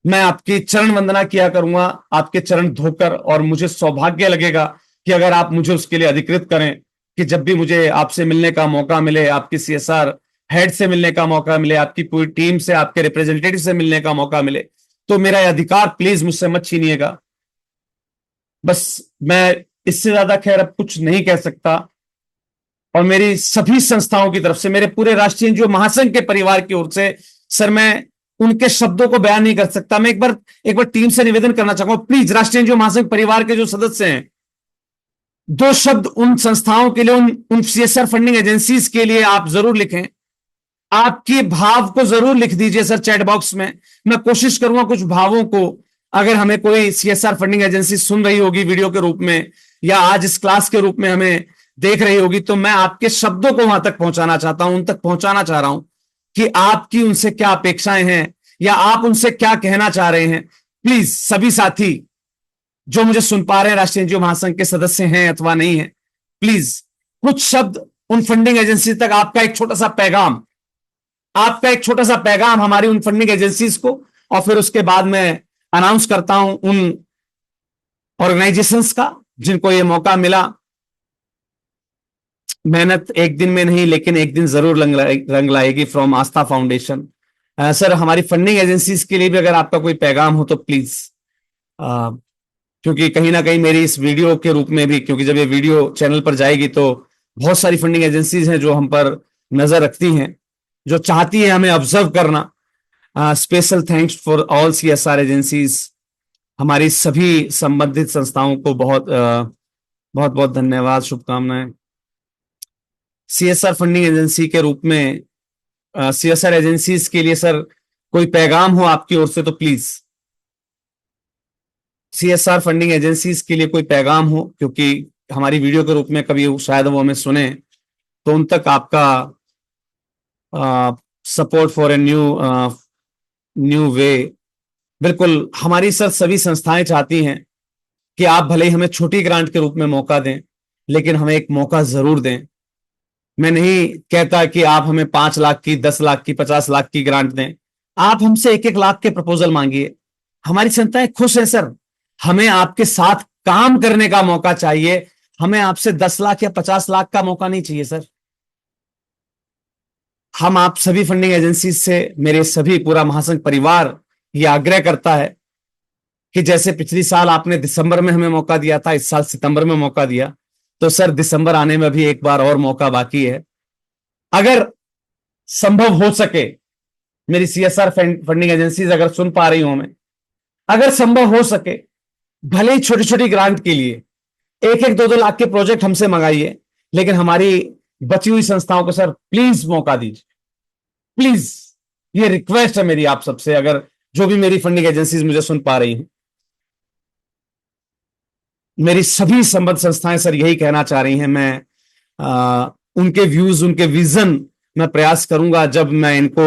Speaker 1: मैं आपकी चरण वंदना किया करूंगा, आपके चरण धोकर, और मुझे सौभाग्य लगेगा कि अगर आप मुझे उसके लिए अधिकृत करें, कि जब भी मुझे आपसे मिलने का मौका मिले, आपकी सीएसआर हेड से मिलने का मौका मिले, आपकी पूरी टीम से, आपके रिप्रेजेंटेटिव से मिलने का मौका मिले, तो मेरा यह अधिकार प्लीज मुझसे मत छीनिएगा। बस मैं इससे ज्यादा खैर अब कुछ नहीं कह सकता। और मेरी सभी संस्थाओं की तरफ से, मेरे पूरे राष्ट्रीय एनजीओ महासंघ के परिवार की ओर से सर, मैं उनके शब्दों को बयान नहीं कर सकता। मैं एक बार टीम से निवेदन करना चाहूंगा, प्लीज राष्ट्रीय एनजीओ महासंघ परिवार के जो सदस्य हैं, दो शब्द उन संस्थाओं के लिए, उन सीएसआर फंडिंग एजेंसीज के लिए आप जरूर लिखें। आपके भाव को जरूर लिख दीजिए सर चैट बॉक्स में। मैं कोशिश करूंगा कुछ भावों को, अगर हमें कोई सीएसआर फंडिंग एजेंसी सुन रही होगी वीडियो के रूप में या आज इस क्लास के रूप में हमें देख रही होगी, तो मैं आपके शब्दों को वहां तक पहुंचाना चाहता हूं, उन तक पहुंचाना चाह रहा हूं कि आपकी उनसे क्या अपेक्षाएं हैं या आप उनसे क्या कहना चाह रहे हैं। प्लीज सभी साथी जो मुझे सुन पा रहे हैं, राष्ट्रीय एनजीओ महासंघ के सदस्य हैं अथवा नहीं है, प्लीज कुछ शब्द उन फंडिंग एजेंसी तक, आपका एक छोटा सा पैगाम, आपका एक छोटा सा पैगाम हमारी उन फंडिंग एजेंसीज को, और फिर उसके बाद मैं अनाउंस करता हूं उन ऑर्गेनाइजेशंस का जिनको ये मौका मिला। मेहनत एक दिन में नहीं, लेकिन एक दिन जरूर रंग लाएगी। From Aastha foundation. सर, हमारी फंडिंग एजेंसीज के लिए भी अगर आपका कोई पैगाम हो तो प्लीज, क्योंकि कहीं ना कहीं मेरी इस वीडियो के रूप में भी, क्योंकि जब ये वीडियो चैनल पर जाएगी तो बहुत सारी फंडिंग एजेंसीज हैं जो हम पर नजर रखती हैं, जो चाहती है हमें ऑब्जर्व करना। Special thanks for all CSR agencies. हमारी सभी संबंधित संस्थाओं को बहुत बहुत बहुत धन्यवाद, शुभकामनाएं। सीएसआर फंडिंग एजेंसी के रूप में, सीएसआर एजेंसीज के लिए सर कोई पैगाम हो आपकी ओर से तो प्लीज, सीएसआर फंडिंग एजेंसीज के लिए कोई पैगाम हो, क्योंकि हमारी वीडियो के रूप में कभी शायद वो हमें सुने, तो उन तक आपका support for a new way. बिल्कुल, हमारी सर सभी संस्थाएं चाहती हैं कि आप भले ही हमें छोटी ग्रांट के रूप में मौका दें, लेकिन हमें एक मौका जरूर दें। मैं नहीं कहता कि आप हमें 5 लाख की, 10 लाख की, 50 लाख की ग्रांट दें। आप हमसे 1-1 लाख के प्रपोजल मांगिए। हमारी संस्थाएं खुश है सर। हमें आपके साथ काम करने का मौका चाहिए। हमें आपसे 10 लाख या 50 लाख का मौका नहीं चाहिए सर। हम आप सभी फंडिंग एजेंसी से, मेरे सभी पूरा महासंघ परिवार ये आग्रह करता है कि जैसे पिछली साल आपने दिसंबर में हमें मौका दिया था, इस साल सितंबर में मौका दिया, तो सर दिसंबर आने में भी एक बार और मौका बाकी है। अगर संभव हो सके, मेरी सीएसआर फंडिंग एजेंसीज अगर सुन पा रही हूं, मैं अगर संभव हो सके, भले ही छोटी छोटी ग्रांट के लिए 1-1, 2-2 लाख के प्रोजेक्ट हमसे मंगाइए, लेकिन हमारी बची हुई संस्थाओं को सर प्लीज मौका दीजिए। प्लीज, ये रिक्वेस्ट है मेरी आप सबसे, अगर जो भी मेरी फंडिंग एजेंसीज मुझे सुन पा रही हैं, मेरी सभी संबद्ध संस्थाएं सर यही कहना चाह रही हैं। मैं उनके व्यूज, उनके विजन मैं प्रयास करूंगा जब मैं इनको,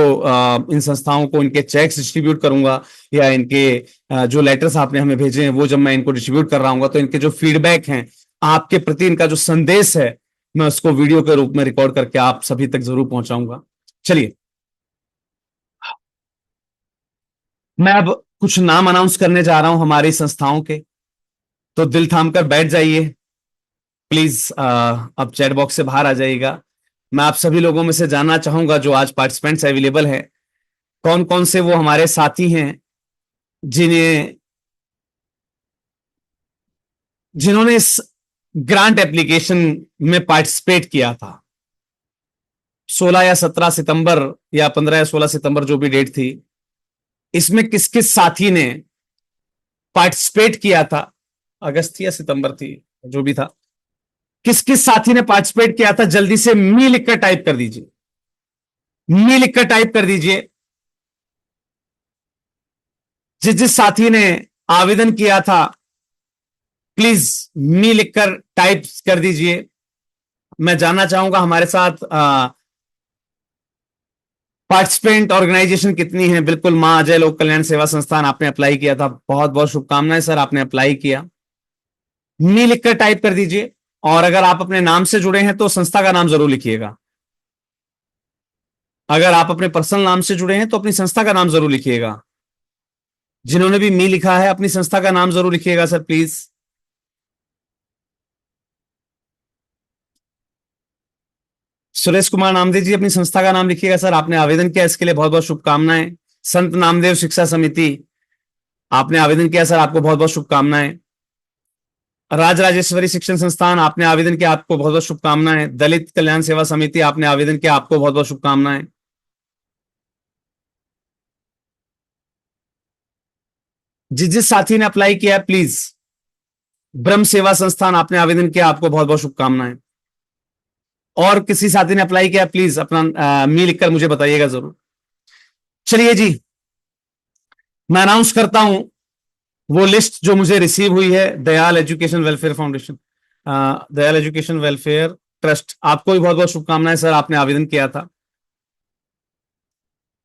Speaker 1: इन संस्थाओं को इनके चेक्स डिस्ट्रीब्यूट करूंगा, या इनके जो लेटर्स आपने हमें भेजे हैं वो जब मैं इनको डिस्ट्रीब्यूट कर रहा हूँ, तो इनके जो फीडबैक हैं आपके प्रति, इनका जो संदेश है, मैं उसको वीडियो के रूप में रिकॉर्ड करके आप सभी तक जरूर पहुंचाऊंगा। चलिए, मैं अब कुछ नाम अनाउंस करने जा रहा हूं हमारी संस्थाओं के, तो दिल थाम कर बैठ जाइए प्लीज। अब चैट बॉक्स से बाहर आ जाइएगा। मैं आप सभी लोगों में से जानना चाहूंगा जो आज पार्टिसिपेंट्स अवेलेबल हैं, कौन कौन से वो हमारे साथी हैं जिन्होंने इस ग्रांट एप्लीकेशन में पार्टिसिपेट किया था। 16 या 17 सितंबर या 15 या 16 सितंबर जो भी डेट थी, इसमें किस किस साथी ने पार्टिसिपेट किया था। अगस्त या सितंबर थी, जो भी था, किस किस साथी ने पार्टिसिपेट किया था, जल्दी से मी लिखकर टाइप कर दीजिए। मी लिखकर टाइप कर दीजिए। जिस जिस साथी ने आवेदन किया था, प्लीज मी लिखकर टाइप कर दीजिए। मैं जानना चाहूंगा हमारे साथ पार्टिसिपेंट ऑर्गेनाइजेशन कितनी है। बिल्कुल, मां अजय लोक कल्याण सेवा संस्थान, आपने अप्लाई किया था, बहुत बहुत शुभकामनाएं सर, आपने अप्लाई किया। मी लिखकर टाइप कर दीजिए। और अगर आप अपने नाम से जुड़े हैं तो संस्था का नाम जरूर लिखिएगा। अगर आप अपने पर्सनल नाम से जुड़े हैं तो अपनी संस्था का नाम जरूर लिखिएगा। जिन्होंने भी मी लिखा है, अपनी संस्था का नाम जरूर लिखिएगा सर प्लीज। सुरेश कुमार नामदेव जी, अपनी संस्था का नाम लिखिएगा सर। आपने आवेदन किया, इसके लिए बहुत बहुत शुभकामनाएं। संत नामदेव शिक्षा समिति, आपने आवेदन किया सर, आपको बहुत बहुत शुभकामनाएं। राज राजेश्वरी शिक्षण संस्थान, आपने आवेदन किया, आपको बहुत बहुत शुभकामनाएं। दलित कल्याण सेवा समिति, आपने आवेदन किया, आपको बहुत बहुत शुभकामनाएं। जिस जिस साथी ने अप्लाई किया है प्लीज। ब्रह्म सेवा संस्थान, आपने आवेदन किया, आपको बहुत बहुत शुभकामनाएं। और किसी साथी ने अप्लाई किया प्लीज अपना मी लिखकर मुझे बताइएगा जरूर। चलिए जी, मैं अनाउंस करता हूं वो लिस्ट जो मुझे रिसीव हुई है। Dayal education welfare foundation, Dayal education welfare trust, आपको भी बहुत बहुत शुभकामनाएं सर, आपने आवेदन किया था।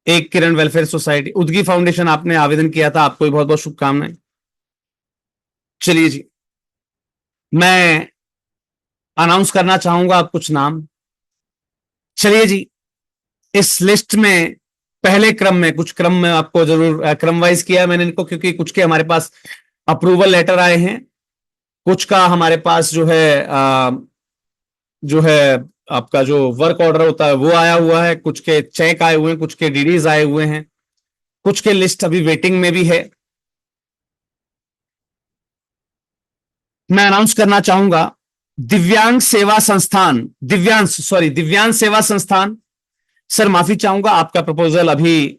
Speaker 1: एक किरण वेलफेयर सोसाइटी, उदगी फाउंडेशन, आपने आवेदन किया था, आपको भी बहुत बहुत शुभकामनाएं। चलिए जी, मैं अनाउंस करना चाहूंगा कुछ नाम। चलिए जी, इस लिस्ट में पहले क्रम में, कुछ क्रम में आपको जरूर क्रम वाइज किया है मैंने इनको, क्योंकि कुछ के हमारे पास अप्रूवल लेटर आए हैं, कुछ का हमारे पास जो है आपका जो वर्क ऑर्डर होता है वो आया हुआ है, कुछ के चेक आए हुए हैं, कुछ के डीडीज आए हुए हैं, कुछ के लिस्ट अभी वेटिंग में भी है। मैं अनाउंस करना चाहूंगा दिव्यांग सेवा संस्थान, दिव्यांग सेवा संस्थान। सर माफी चाहूंगा, आपका प्रपोजल अभी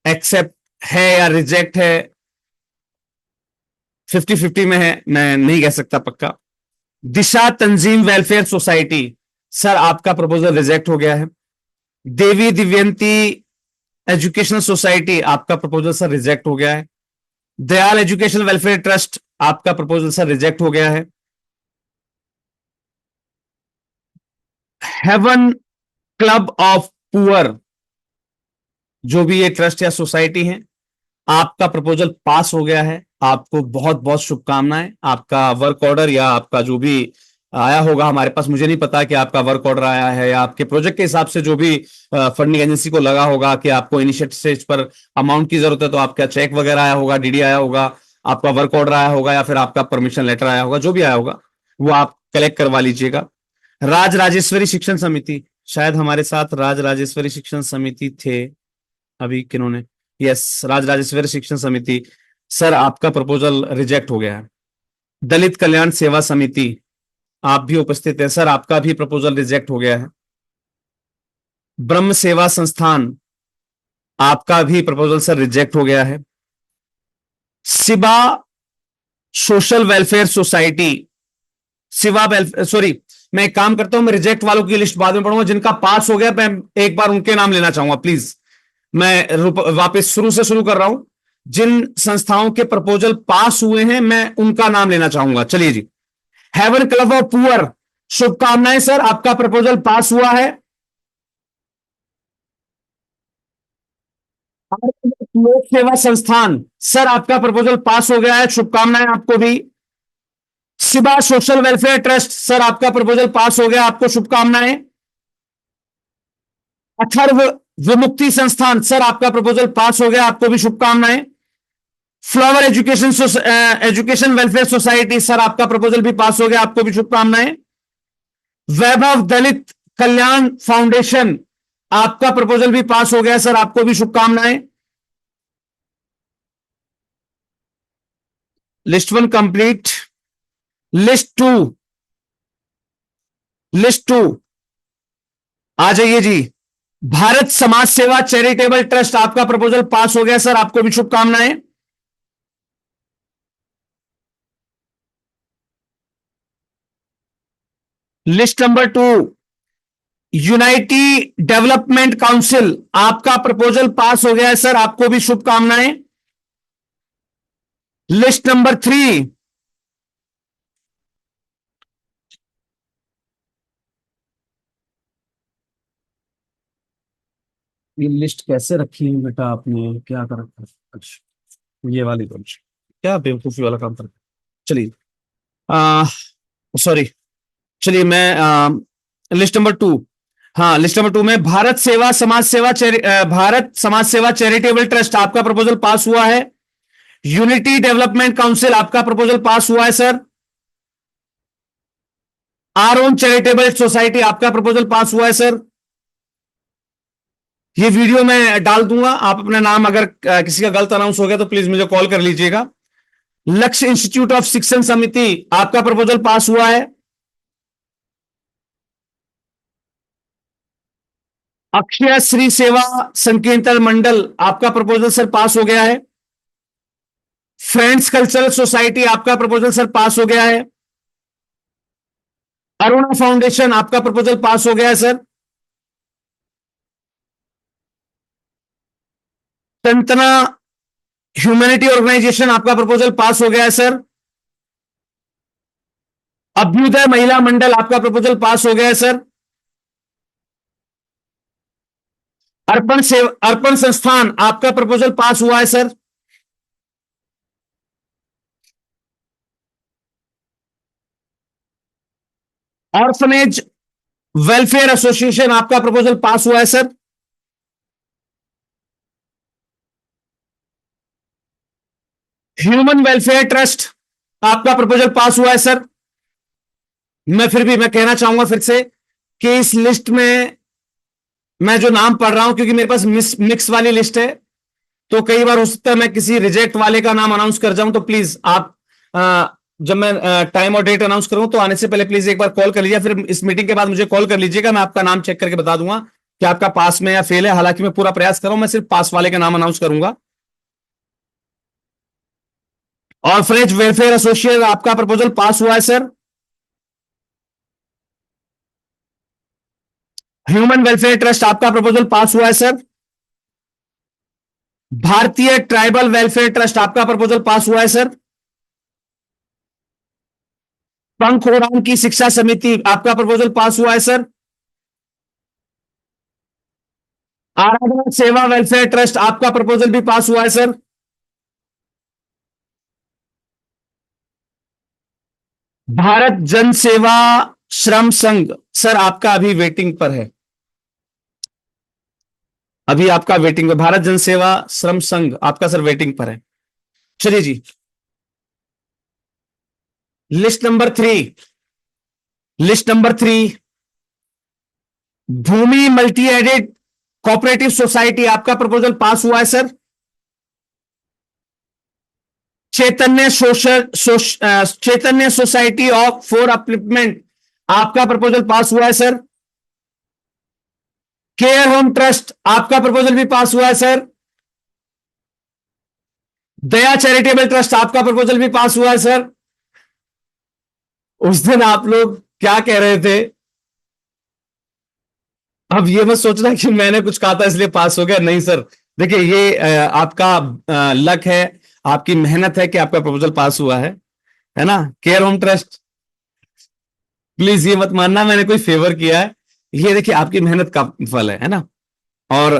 Speaker 1: एक्सेप्ट है या रिजेक्ट है, 50-50 में है, मैं नहीं कह सकता पक्का। दिशा तंजीम वेलफेयर सोसाइटी, सर आपका प्रपोजल रिजेक्ट हो गया है। देवी दिव्यंती एजुकेशनल सोसाइटी, आपका प्रपोजल सर रिजेक्ट हो गया है। दयाल एजुकेशन वेलफेयर ट्रस्ट, आपका प्रपोजल सर रिजेक्ट हो गया है। हेवन क्लब ऑफ पुअर, जो भी ये ट्रस्ट या सोसाइटी है, आपका प्रपोजल पास हो गया है, आपको बहुत बहुत शुभकामनाएं। आपका वर्क ऑर्डर या आपका जो भी आया होगा हमारे पास, मुझे नहीं पता कि आपका वर्क ऑर्डर आया है या आपके प्रोजेक्ट के हिसाब से जो भी फंडिंग एजेंसी को लगा होगा कि आपको इनिशिएटिव स्टेज पर अमाउंट की जरूरत है, तो आपका चेक वगैरह आया होगा, डीडी आया होगा, आपका वर्क ऑर्डर आया होगा, या फिर आपका परमिशन लेटर आया होगा, जो भी आया होगा वो आप कलेक्ट करवा लीजिएगा। राज राजेश्वरी शिक्षण समिति, शायद हमारे साथ राज राजेश्वरी शिक्षण समिति थे अभी, किन्होंने, यस, राज राजेश्वरी शिक्षण समिति, सर आपका प्रपोजल रिजेक्ट हो गया है। दलित कल्याण सेवा समिति, आप भी उपस्थित हैं सर, आपका भी प्रपोजल रिजेक्ट हो गया है। ब्रह्म सेवा संस्थान, आपका भी प्रपोजल सर रिजेक्ट हो गया है। Shiva social welfare society, Shiva welfare, sorry, मैं एक काम करता हूं, मैं रिजेक्ट वालों की लिस्ट बाद में पढ़ूंगा, जिनका पास हो गया मैं एक बार उनके नाम लेना चाहूंगा प्लीज। मैं वापस शुरू से शुरू कर रहा हूं, जिन संस्थाओं के प्रपोजल पास हुए हैं मैं उनका नाम लेना चाहूंगा। चलिए जी, हेवन क्लब ऑफ पुअर, शुभकामनाएं सर, आपका प्रपोजल पास हुआ है। लोक सेवा संस्थान, सर आपका प्रपोजल पास हो गया है, शुभकामनाएं आपको भी। Shiva social welfare trust, sir आपका प्रपोजल पास हो गया, आपको शुभकामनाएं। अथर्व विमुक्ति संस्थान, सर आपका प्रपोजल पास हो गया, आपको भी शुभकामनाएं। Flower education welfare society, sir आपका प्रपोजल भी पास हो गया, आपको भी शुभकामनाएं। वैभव दलित कल्याण फाउंडेशन, आपका प्रपोजल भी पास हो गया सर, आपको भी शुभकामनाएं। List 1 complete. लिस्ट 2 आ जाइए जी। भारत समाज सेवा चैरिटेबल ट्रस्ट, आपका प्रपोजल पास हो गया सर, आपको भी शुभकामनाएं। List number 2, unity development council, आपका प्रपोजल पास हो गया है सर, आपको भी शुभकामनाएं। लिस्ट नंबर 3, ये लिस्ट कैसे रखी है बेटा आपने, क्या कर रखा है? अच्छा, ये वाली तो क्या बेवकूफी वाला काम कर। चलिए, सॉरी, चलिए मैं लिस्ट नंबर 2, हाँ लिस्ट नंबर 2 में भारत समाज सेवा चैरिटेबल ट्रस्ट, आपका प्रपोजल पास हुआ है। यूनिटी डेवलपमेंट काउंसिल, आपका प्रपोजल पास हुआ है sir. Our own charitable society, आपका प्रपोजल पास हुआ है सर। ये वीडियो मैं डाल दूंगा, आप अपना नाम अगर किसी का गलत अनाउंस हो गया तो प्लीज मुझे कॉल कर लीजिएगा। लक्ष्य इंस्टीट्यूट ऑफ शिक्षण समिति, आपका प्रपोजल पास हुआ है। अक्षय श्री सेवा संकीर्तन मंडल, आपका प्रपोजल सर पास हो गया है। फ्रेंड्स कल्चरल सोसाइटी, आपका प्रपोजल सर पास हो गया है। अरुणा फाउंडेशन, आपका प्रपोजल पास हो गया है सर। तंतना ह्यूमैनिटी ऑर्गेनाइजेशन, आपका प्रपोजल पास हो गया है सर। अभ्युदय महिला मंडल, आपका प्रपोजल पास हो गया है सर। अर्पण संस्थान, आपका प्रपोजल पास हुआ है सर। ऑर्फनेज वेलफेयर एसोसिएशन, आपका प्रपोजल पास हुआ है सर। ह्यूमन वेलफेयर ट्रस्ट, आपका प्रपोजल पास हुआ है सर। मैं कहना चाहूंगा फिर से कि इस लिस्ट में मैं जो नाम पढ़ रहा हूं, क्योंकि मेरे पास मिक्स वाली लिस्ट है, तो कई बार हो सकता है मैं किसी रिजेक्ट वाले का नाम अनाउंस कर जाऊं, तो प्लीज आप जब मैं टाइम और डेट अनाउंस करूं तो आने से पहले प्लीज एक बार कॉल कर लीजिए, फिर इस मीटिंग के बाद मुझे कॉल कर लीजिएगा, मैं आपका नाम चेक करके बता दूंगा कि आपका पास में या फेल है। हालांकि मैं पूरा प्रयास कर रहा हूं, मैं सिर्फ पास वाले का नाम अनाउंस करूंगा। और फ्रेंच वेलफेयर एसोसिएशन, आपका प्रपोजल पास हुआ है सर। ह्यूमन वेलफेयर ट्रस्ट, आपका प्रपोजल पास हुआ है सर। भारतीय ट्राइबल वेलफेयर ट्रस्ट, आपका प्रपोजल पास हुआ है सर। पंख उड़ान की शिक्षा समिति, आपका प्रपोजल पास हुआ है सर। आराधना सेवा वेलफेयर ट्रस्ट, आपका प्रपोजल भी पास हुआ है सर। भारत जन सेवा श्रम संघ, सर आपका अभी वेटिंग पर है, अभी आपका वेटिंग पर। भारत जन सेवा श्रम संघ आपका सर वेटिंग पर है। चलिए जी, लिस्ट नंबर 3, लिस्ट नंबर 3, भूमि मल्टी एडेड कोऑपरेटिव सोसाइटी, आपका प्रपोजल पास हुआ है sir. Chaitanya society of for upliftment, आपका प्रपोजल पास हुआ है सर। केयर होम ट्रस्ट, आपका प्रपोजल भी पास हुआ है सर। दया चैरिटेबल ट्रस्ट, आपका प्रपोजल भी पास हुआ है सर। उस दिन आप लोग क्या कह रहे थे, अब ये मत सोचना कि मैंने कुछ कहा था इसलिए पास हो गया, नहीं सर। देखिए ये आपका लक है, आपकी मेहनत है कि आपका प्रपोजल पास हुआ है ना। केयर होम ट्रस्ट, प्लीज ये मत मानना मैंने कोई फेवर किया है, ये देखिए आपकी मेहनत का फल है ना। और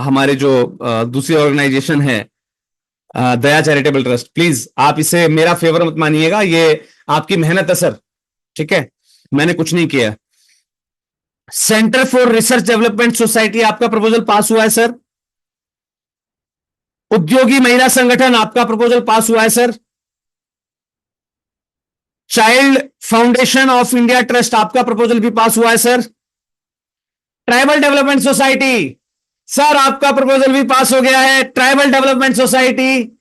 Speaker 1: हमारे जो दूसरी ऑर्गेनाइजेशन है दया चैरिटेबल ट्रस्ट, प्लीज आप इसे मेरा फेवर मत मानिएगा, ये आपकी मेहनत है सर, ठीक है, मैंने कुछ नहीं किया। Centre for research development society, आपका प्रपोजल पास हुआ है सर। उद्योगी महिला संगठन, आपका प्रपोजल पास हुआ है sir. Child foundation of India trust, आपका प्रपोजल भी पास हुआ है sir. Tribal development society, sir आपका प्रपोजल भी पास हो गया है। ट्राइबल डेवलपमेंट सोसाइटी,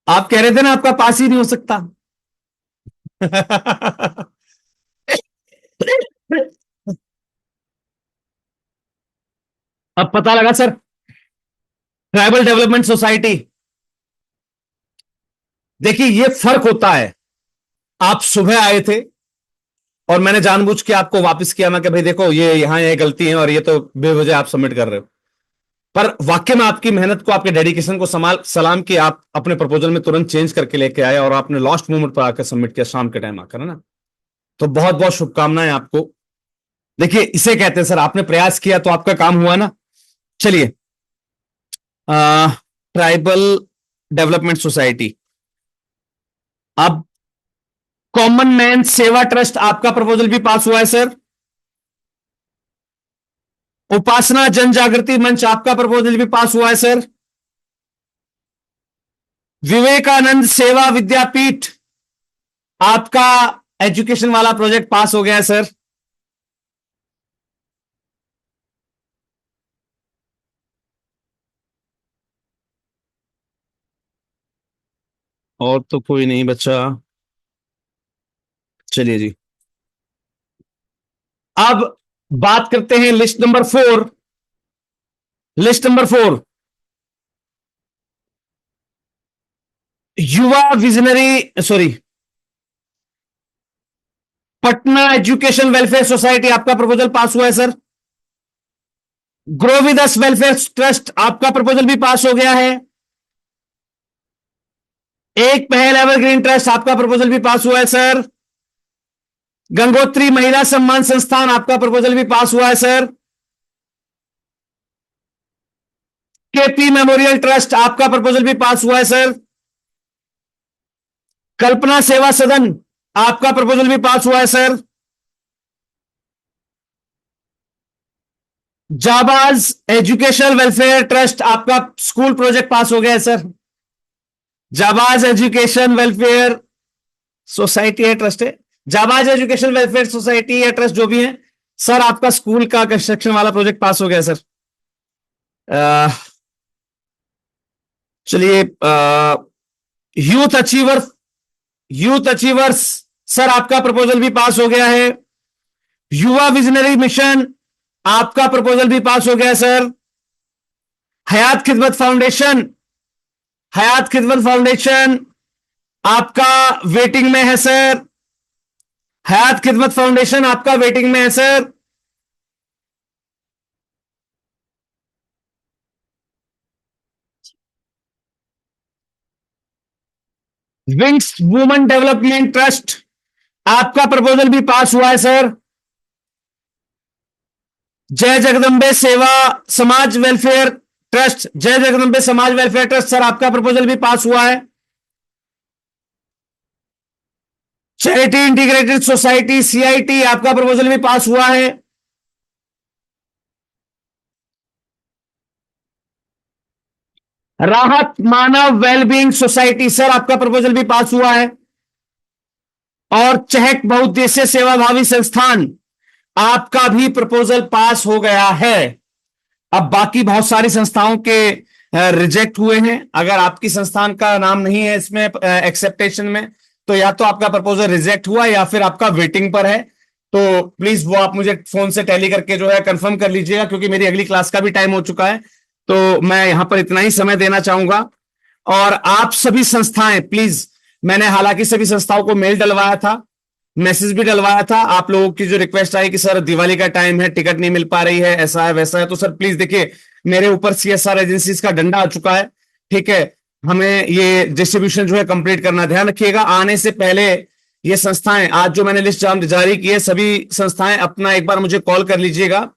Speaker 1: आप कह रहे थे ना आपका पास ही नहीं हो सकता। अब पता लगा सर, ट्राइबल डेवलपमेंट सोसाइटी, देखिए ये फर्क होता है, आप सुबह आए थे और मैंने जानबूझ के आपको वापस किया, मैं कि भाई देखो ये गलती है और ये तो बेवजह आप सबमिट कर रहे हो। पर वाकई में आपकी मेहनत को, आपके डेडिकेशन को सलाम कि आप अपने प्रपोजल में तुरंत चेंज करके लेके आए और आपने लास्ट मोमेंट पर आकर सबमिट किया, शाम के टाइम आकर, है ना। तो बहुत बहुत शुभकामनाएं आपको। देखिए इसे कहते हैं सर, आपने प्रयास किया तो आपका काम हुआ ना। चलिए, ट्राइबल डेवलपमेंट सोसाइटी, अब कॉमन मैन सेवा ट्रस्ट, आपका प्रपोजल भी पास हुआ है सर। उपासना जन जागृति मंच, आपका प्रपोजल भी पास हुआ है सर। विवेकानंद सेवा विद्यापीठ, आपका एजुकेशन वाला प्रोजेक्ट पास हो गया है सर। और तो कोई नहीं बच्चा। चलिए जी, अब बात करते हैं लिस्ट नंबर 4। लिस्ट नंबर 4, युवा visionary, sorry, Patna education welfare society, आपका प्रपोजल पास हुआ है sir. Grow with us welfare trust, आपका प्रपोजल भी पास हो गया है। एक पहल एवरग्रीन ट्रस्ट, आपका प्रपोजल भी पास हुआ है सर। गंगोत्री महिला सम्मान संस्थान, आपका प्रपोजल भी पास हुआ है सर। केपी मेमोरियल ट्रस्ट, आपका प्रपोजल भी पास हुआ है सर। कल्पना सेवा सदन, आपका प्रपोजल भी पास हुआ है सर। जाबाज एजुकेशनल वेलफेयर ट्रस्ट, आपका स्कूल प्रोजेक्ट पास हो गया है सर। जाबाज एजुकेशन वेलफेयर सोसाइटी है, ट्रस्ट है, जाबाज एजुकेशन वेलफेयर सोसाइटी या ट्रस्ट जो भी है सर, आपका स्कूल का कंस्ट्रक्शन वाला प्रोजेक्ट पास हो गया सर। चलिए, youth achiever, youth achievers sir, आपका प्रपोजल भी पास हो गया है। युवा विजनरी मिशन, आपका प्रपोजल भी पास हो गया सर। हयात खिदमत फाउंडेशन, हयात खिदमत फाउंडेशन आपका वेटिंग में है सर। हयात खिदमत फाउंडेशन आपका वेटिंग में है sir. Wings women development trust, आपका प्रपोजल भी पास हुआ है सर। जय जगदम्बे सेवा समाज वेलफेयर ट्रस्ट, जय जगदम्बे समाज वेलफेयर ट्रस्ट सर, आपका प्रपोजल भी पास हुआ है। चैरिटी इंटीग्रेटेड सोसाइटी सीआईटी, आपका प्रपोजल भी पास हुआ है। राहत मानव वेलबींग सोसाइटी सर, आपका प्रपोजल भी पास हुआ है। और चहक बहुउद्देश्य सेवाभावी संस्थान, आपका भी प्रपोजल पास हो गया है। अब बाकी बहुत सारी संस्थाओं के रिजेक्ट हुए हैं। अगर आपकी संस्थान का नाम नहीं है इसमें एक्सेप्टेशन में, तो या तो आपका प्रपोजल रिजेक्ट हुआ या फिर आपका वेटिंग पर है। तो प्लीज वो आप मुझे फोन से टैली करके जो है कंफर्म कर लीजिएगा, क्योंकि मेरी अगली क्लास का भी टाइम हो चुका है। तो मैं यहां पर इतना ही समय देना चाहूंगा। और आप सभी संस्थाएं प्लीज, मैंने हालांकि सभी संस्थाओं को मेल डलवाया था, मैसेज भी डलवाया था। आप लोगों की जो रिक्वेस्ट आई कि सर दिवाली का टाइम है, टिकट नहीं मिल पा रही है, ऐसा है वैसा है, तो सर प्लीज देखिए, मेरे ऊपर सीएसआर एजेंसीज का डंडा आ चुका है। ठीक है, हमें ये डिस्ट्रीब्यूशन जो है कंप्लीट करना, ध्यान रखिएगा। आने से पहले ये संस्थाएं, आज जो मैंने लिस्ट जारी की है, सभी संस्थाएं अपना एक बार मुझे कॉल कर लीजिएगा।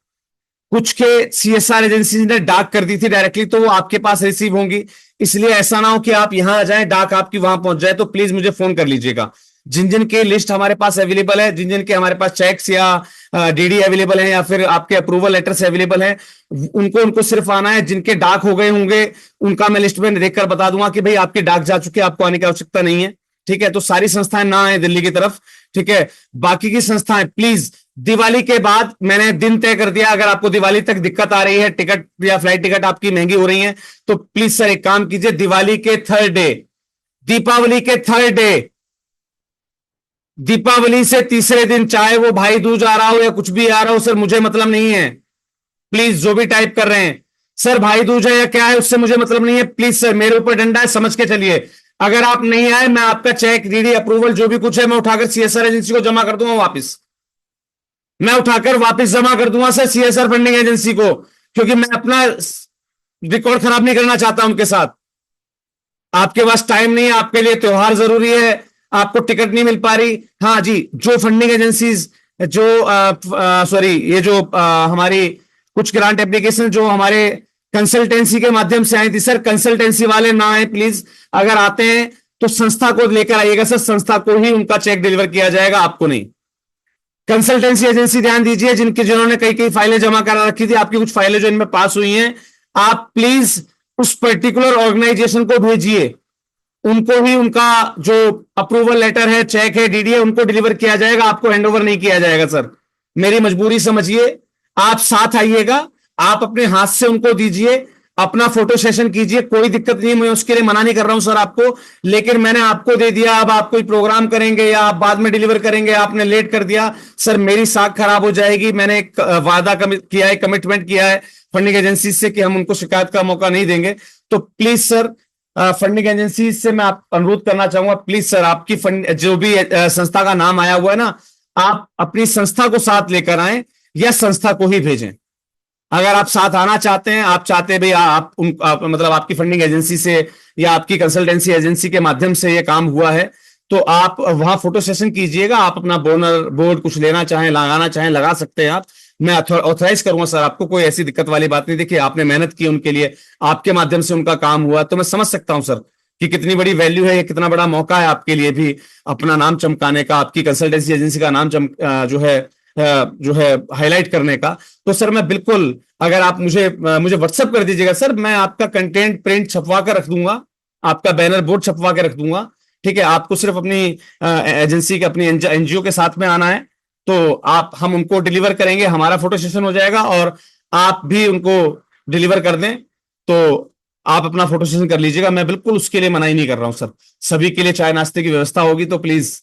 Speaker 1: कुछ के सीएसआर एजेंसी ने डाक कर दी थी डायरेक्टली, तो वो आपके पास रिसीव होंगी। इसलिए ऐसा ना हो कि आप यहां आ जाएं, डाक आपकी वहां पहुंच जाए, तो प्लीज मुझे फोन कर लीजिएगा। जिन जिन के लिस्ट हमारे पास अवेलेबल है, जिन जिन के हमारे पास चेक्स या डीडी अवेलेबल है या फिर आपके अप्रूवल लेटर्स अवेलेबल है, उनको उनको सिर्फ आना है। जिनके डाक हो गए होंगे उनका मैं लिस्ट में देखकर बता दूंगा कि भाई आपके डाक जा चुके, आपको आने की आवश्यकता नहीं है। ठीक है, तो सारी संस्थाएं ना आए दिल्ली की तरफ। ठीक है, बाकी की संस्थाएं प्लीज दिवाली के बाद, मैंने दिन तय कर दिया, अगर आपको दिवाली तक दिक्कत आ रही है, टिकट या फ्लाइट टिकट आपकी महंगी हो रही है, तो प्लीज सर एक काम कीजिए, दिवाली के थर्ड डे, दीपावली के थर्ड डे, दीपावली से तीसरे दिन, चाहे वो भाई दूज आ रहा हो या कुछ भी आ रहा हो सर, मुझे मतलब नहीं है। प्लीज जो भी टाइप कर रहे हैं, सर भाई दूज है या क्या है उससे मुझे मतलब नहीं है। प्लीज सर मेरे ऊपर डंडा है, समझ के चलिए। अगर आप नहीं आए, मैं आपका चेक डीडी अप्रूवल जो भी कुछ है मैं उठाकर सीएसआर एजेंसी को जमा कर दूंगा वापस। मैं उठाकर वापस जमा कर दूंगा सर सीएसआर फंडिंग एजेंसी को, क्योंकि मैं अपना रिकॉर्ड खराब नहीं करना चाहता उनके साथ। आपके पास टाइम नहीं है, आपके लिए त्योहार जरूरी है, आपको टिकट नहीं मिल पा रही। हाँ जी, जो फंडिंग एजेंसीज, जो सॉरी, ये जो हमारी कुछ ग्रांट एप्लीकेशन जो हमारे कंसल्टेंसी के माध्यम से आई थी सर, कंसल्टेंसी वाले ना आए प्लीज। अगर आते हैं तो संस्था को लेकर आइएगा सर, संस्था को ही उनका चेक डिलीवर किया जाएगा, आपको नहीं। कंसल्टेंसी एजेंसी ध्यान दीजिए, जिन्होंने कई कई फाइलें जमा करा रखी थी, आपकी कुछ फाइलें जो इनमें पास हुई हैं, आप प्लीज उस पर्टिकुलर ऑर्गेनाइजेशन को भेजिए, उनको ही उनका जो अप्रूवल लेटर है, चेक है, डीडी है, उनको डिलीवर किया जाएगा, आपको हैंडओवर नहीं किया जाएगा सर। मेरी मजबूरी समझिए, आप साथ आइएगा, आप अपने हाथ से उनको दीजिए। अपना फोटो सेशन कीजिए, कोई दिक्कत नहीं है, मैं उसके लिए मना नहीं कर रहा हूं सर आपको, लेकिन मैंने आपको दे दिया, अब आप कोई प्रोग्राम करेंगे या आप बाद में डिलीवर करेंगे, आपने लेट कर दिया सर, मेरी साख खराब हो जाएगी। मैंने एक वादा किया है, कमिटमेंट किया है फंडिंग एजेंसी से कि हम उनको शिकायत का मौका नहीं देंगे। तो प्लीज सर, फंडिंग एजेंसी से मैं आप अनुरोध करना चाहूंगा, प्लीज सर, आपकी फंड जो भी संस्था का नाम आया हुआ है ना, आप अपनी संस्था को साथ लेकर आए या संस्था को ही भेजें। अगर आप साथ आना चाहते हैं, आप चाहते हैं भाई मतलब आपकी फंडिंग एजेंसी से या आपकी कंसल्टेंसी एजेंसी के माध्यम से ये काम हुआ है, तो आप वहां फोटो सेशन कीजिएगा। आप अपना बोर्ड कुछ लेना चाहें, लगाना चाहें, लगा सकते हैं आप, मैं ऑथराइज करूंगा सर आपको, कोई ऐसी दिक्कत वाली बात नहीं। देखिए, आपने मेहनत की उनके लिए, आपके माध्यम से उनका काम हुआ, तो मैं समझ सकता हूं सर कि कितनी बड़ी वैल्यू है, ये कितना बड़ा मौका है आपके लिए भी अपना नाम चमकाने का, आपकी कंसल्टेंसी एजेंसी का नाम जो है हाईलाइट करने का। तो सर मैं बिल्कुल, अगर आप मुझे व्हाट्सएप कर दीजिएगा सर, मैं आपका कंटेंट प्रिंट छपवा कर रख दूंगा, आपका बैनर बोर्ड छपवा के रख दूंगा। ठीक है, आपको सिर्फ अपनी एजेंसी के, अपनी एनजीओ के साथ में आना है, तो हम उनको डिलीवर करेंगे, हमारा फोटो सेशन हो जाएगा और आप भी उनको डिलीवर कर दें, तो आप अपना फोटो सेशन कर लीजिएगा। मैं बिल्कुल उसके लिए मना ही नहीं कर रहा हूं सर, सभी के लिए चाय नाश्ते की व्यवस्था होगी, तो प्लीज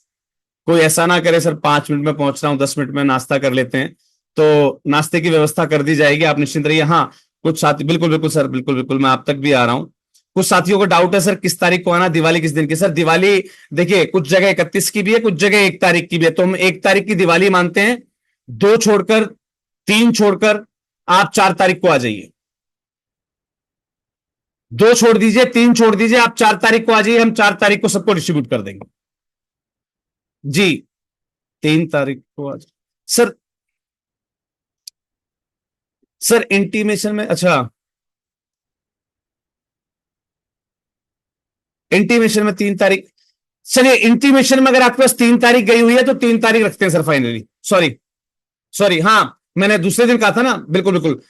Speaker 1: कोई ऐसा ना करे सर 5 मिनट में पहुंच रहा हूं, 10 मिनट में नाश्ता कर लेते हैं, तो नाश्ते की व्यवस्था कर दी जाएगी, आप निश्चिंत रहिए। हाँ, कुछ साथी, बिल्कुल बिल्कुल सर, बिल्कुल बिल्कुल, मैं आप तक भी आ रहा हूं। कुछ साथियों को डाउट है सर किस तारीख को आना, दिवाली किस दिन की। सर दिवाली देखिए, कुछ जगह 31 की भी है, कुछ जगह 1 तारीख की भी है, तो हम 1 तारीख की दिवाली मानते हैं, 2 छोड़कर, 3 छोड़कर आप 4 तारीख को आ जाइए। 2 छोड़ दीजिए, 3 छोड़ दीजिए, आप 4 तारीख को आ जाइए, हम 4 तारीख को सबको डिस्ट्रीब्यूट कर देंगे जी। 3 तारीख को आज सर, सर इंटीमेशन में, अच्छा इंटीमेशन में 3 तारीख, चलिए इंटीमेशन में अगर आपके पास 3 तारीख गई हुई है तो 3 तारीख रखते हैं सर फाइनली। सॉरी सॉरी, हाँ मैंने दूसरे दिन कहा था ना, बिल्कुल बिल्कुल।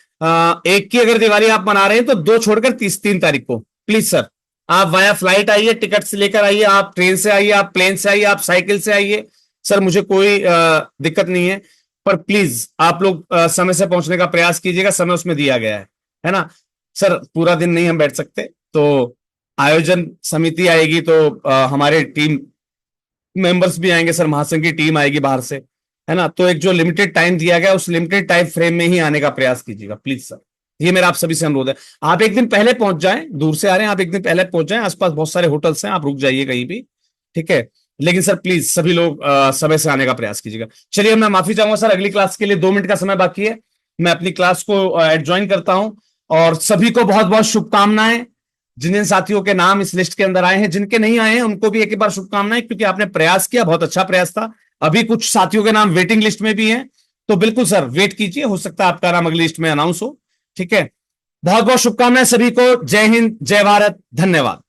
Speaker 1: 1 की अगर दिवाली आप मना रहे हैं तो 2 छोड़कर 3 तारीख को प्लीज सर, आप वाया फ्लाइट आइए, टिकट से लेकर आइए, आप ट्रेन से आइए, आप प्लेन से आइए, आप साइकिल से आइए सर, मुझे कोई दिक्कत नहीं है, पर प्लीज आप लोग समय से पहुंचने का प्रयास कीजिएगा, समय उसमें दिया गया है ना सर। पूरा दिन नहीं हम बैठ सकते, तो आयोजन समिति आएगी, तो हमारे टीम मेंबर्स भी आएंगे सर, महासंघ की टीम आएगी बाहर से, है ना, तो एक जो लिमिटेड टाइम दिया गया, उस लिमिटेड टाइम फ्रेम में ही आने का प्रयास कीजिएगा प्लीज सर, ये मेरा आप सभी से अनुरोध है। आप एक दिन पहले पहुंच जाएं, दूर से आ रहे हैं, आप एक दिन पहले पहुंच जाएं, आसपास बहुत सारे होटल्स हैं, आप रुक जाइए कहीं भी, ठीक है, लेकिन सर प्लीज सभी लोग समय से आने का प्रयास कीजिएगा। चलिए, मैं माफी चाहूंगा सर, अगली क्लास के लिए 2 मिनट का समय बाकी है, मैं अपनी क्लास को एडज्वाइन करता हूं, और सभी को बहुत बहुत शुभकामनाएं। जिन जिन साथियों के नाम इस लिस्ट के अंदर आए हैं, जिनके नहीं आए हैं उनको भी एक बार शुभकामनाएं, क्योंकि आपने प्रयास किया, बहुत अच्छा प्रयास था। अभी कुछ साथियों के नाम वेटिंग लिस्ट में भी हैं, तो बिल्कुल सर वेट कीजिए, हो सकता है आपका नाम अगली लिस्ट में अनाउंस हो। ठीक है, बहुत बहुत शुभकामनाएं सभी को, जय हिंद, जय भारत, धन्यवाद।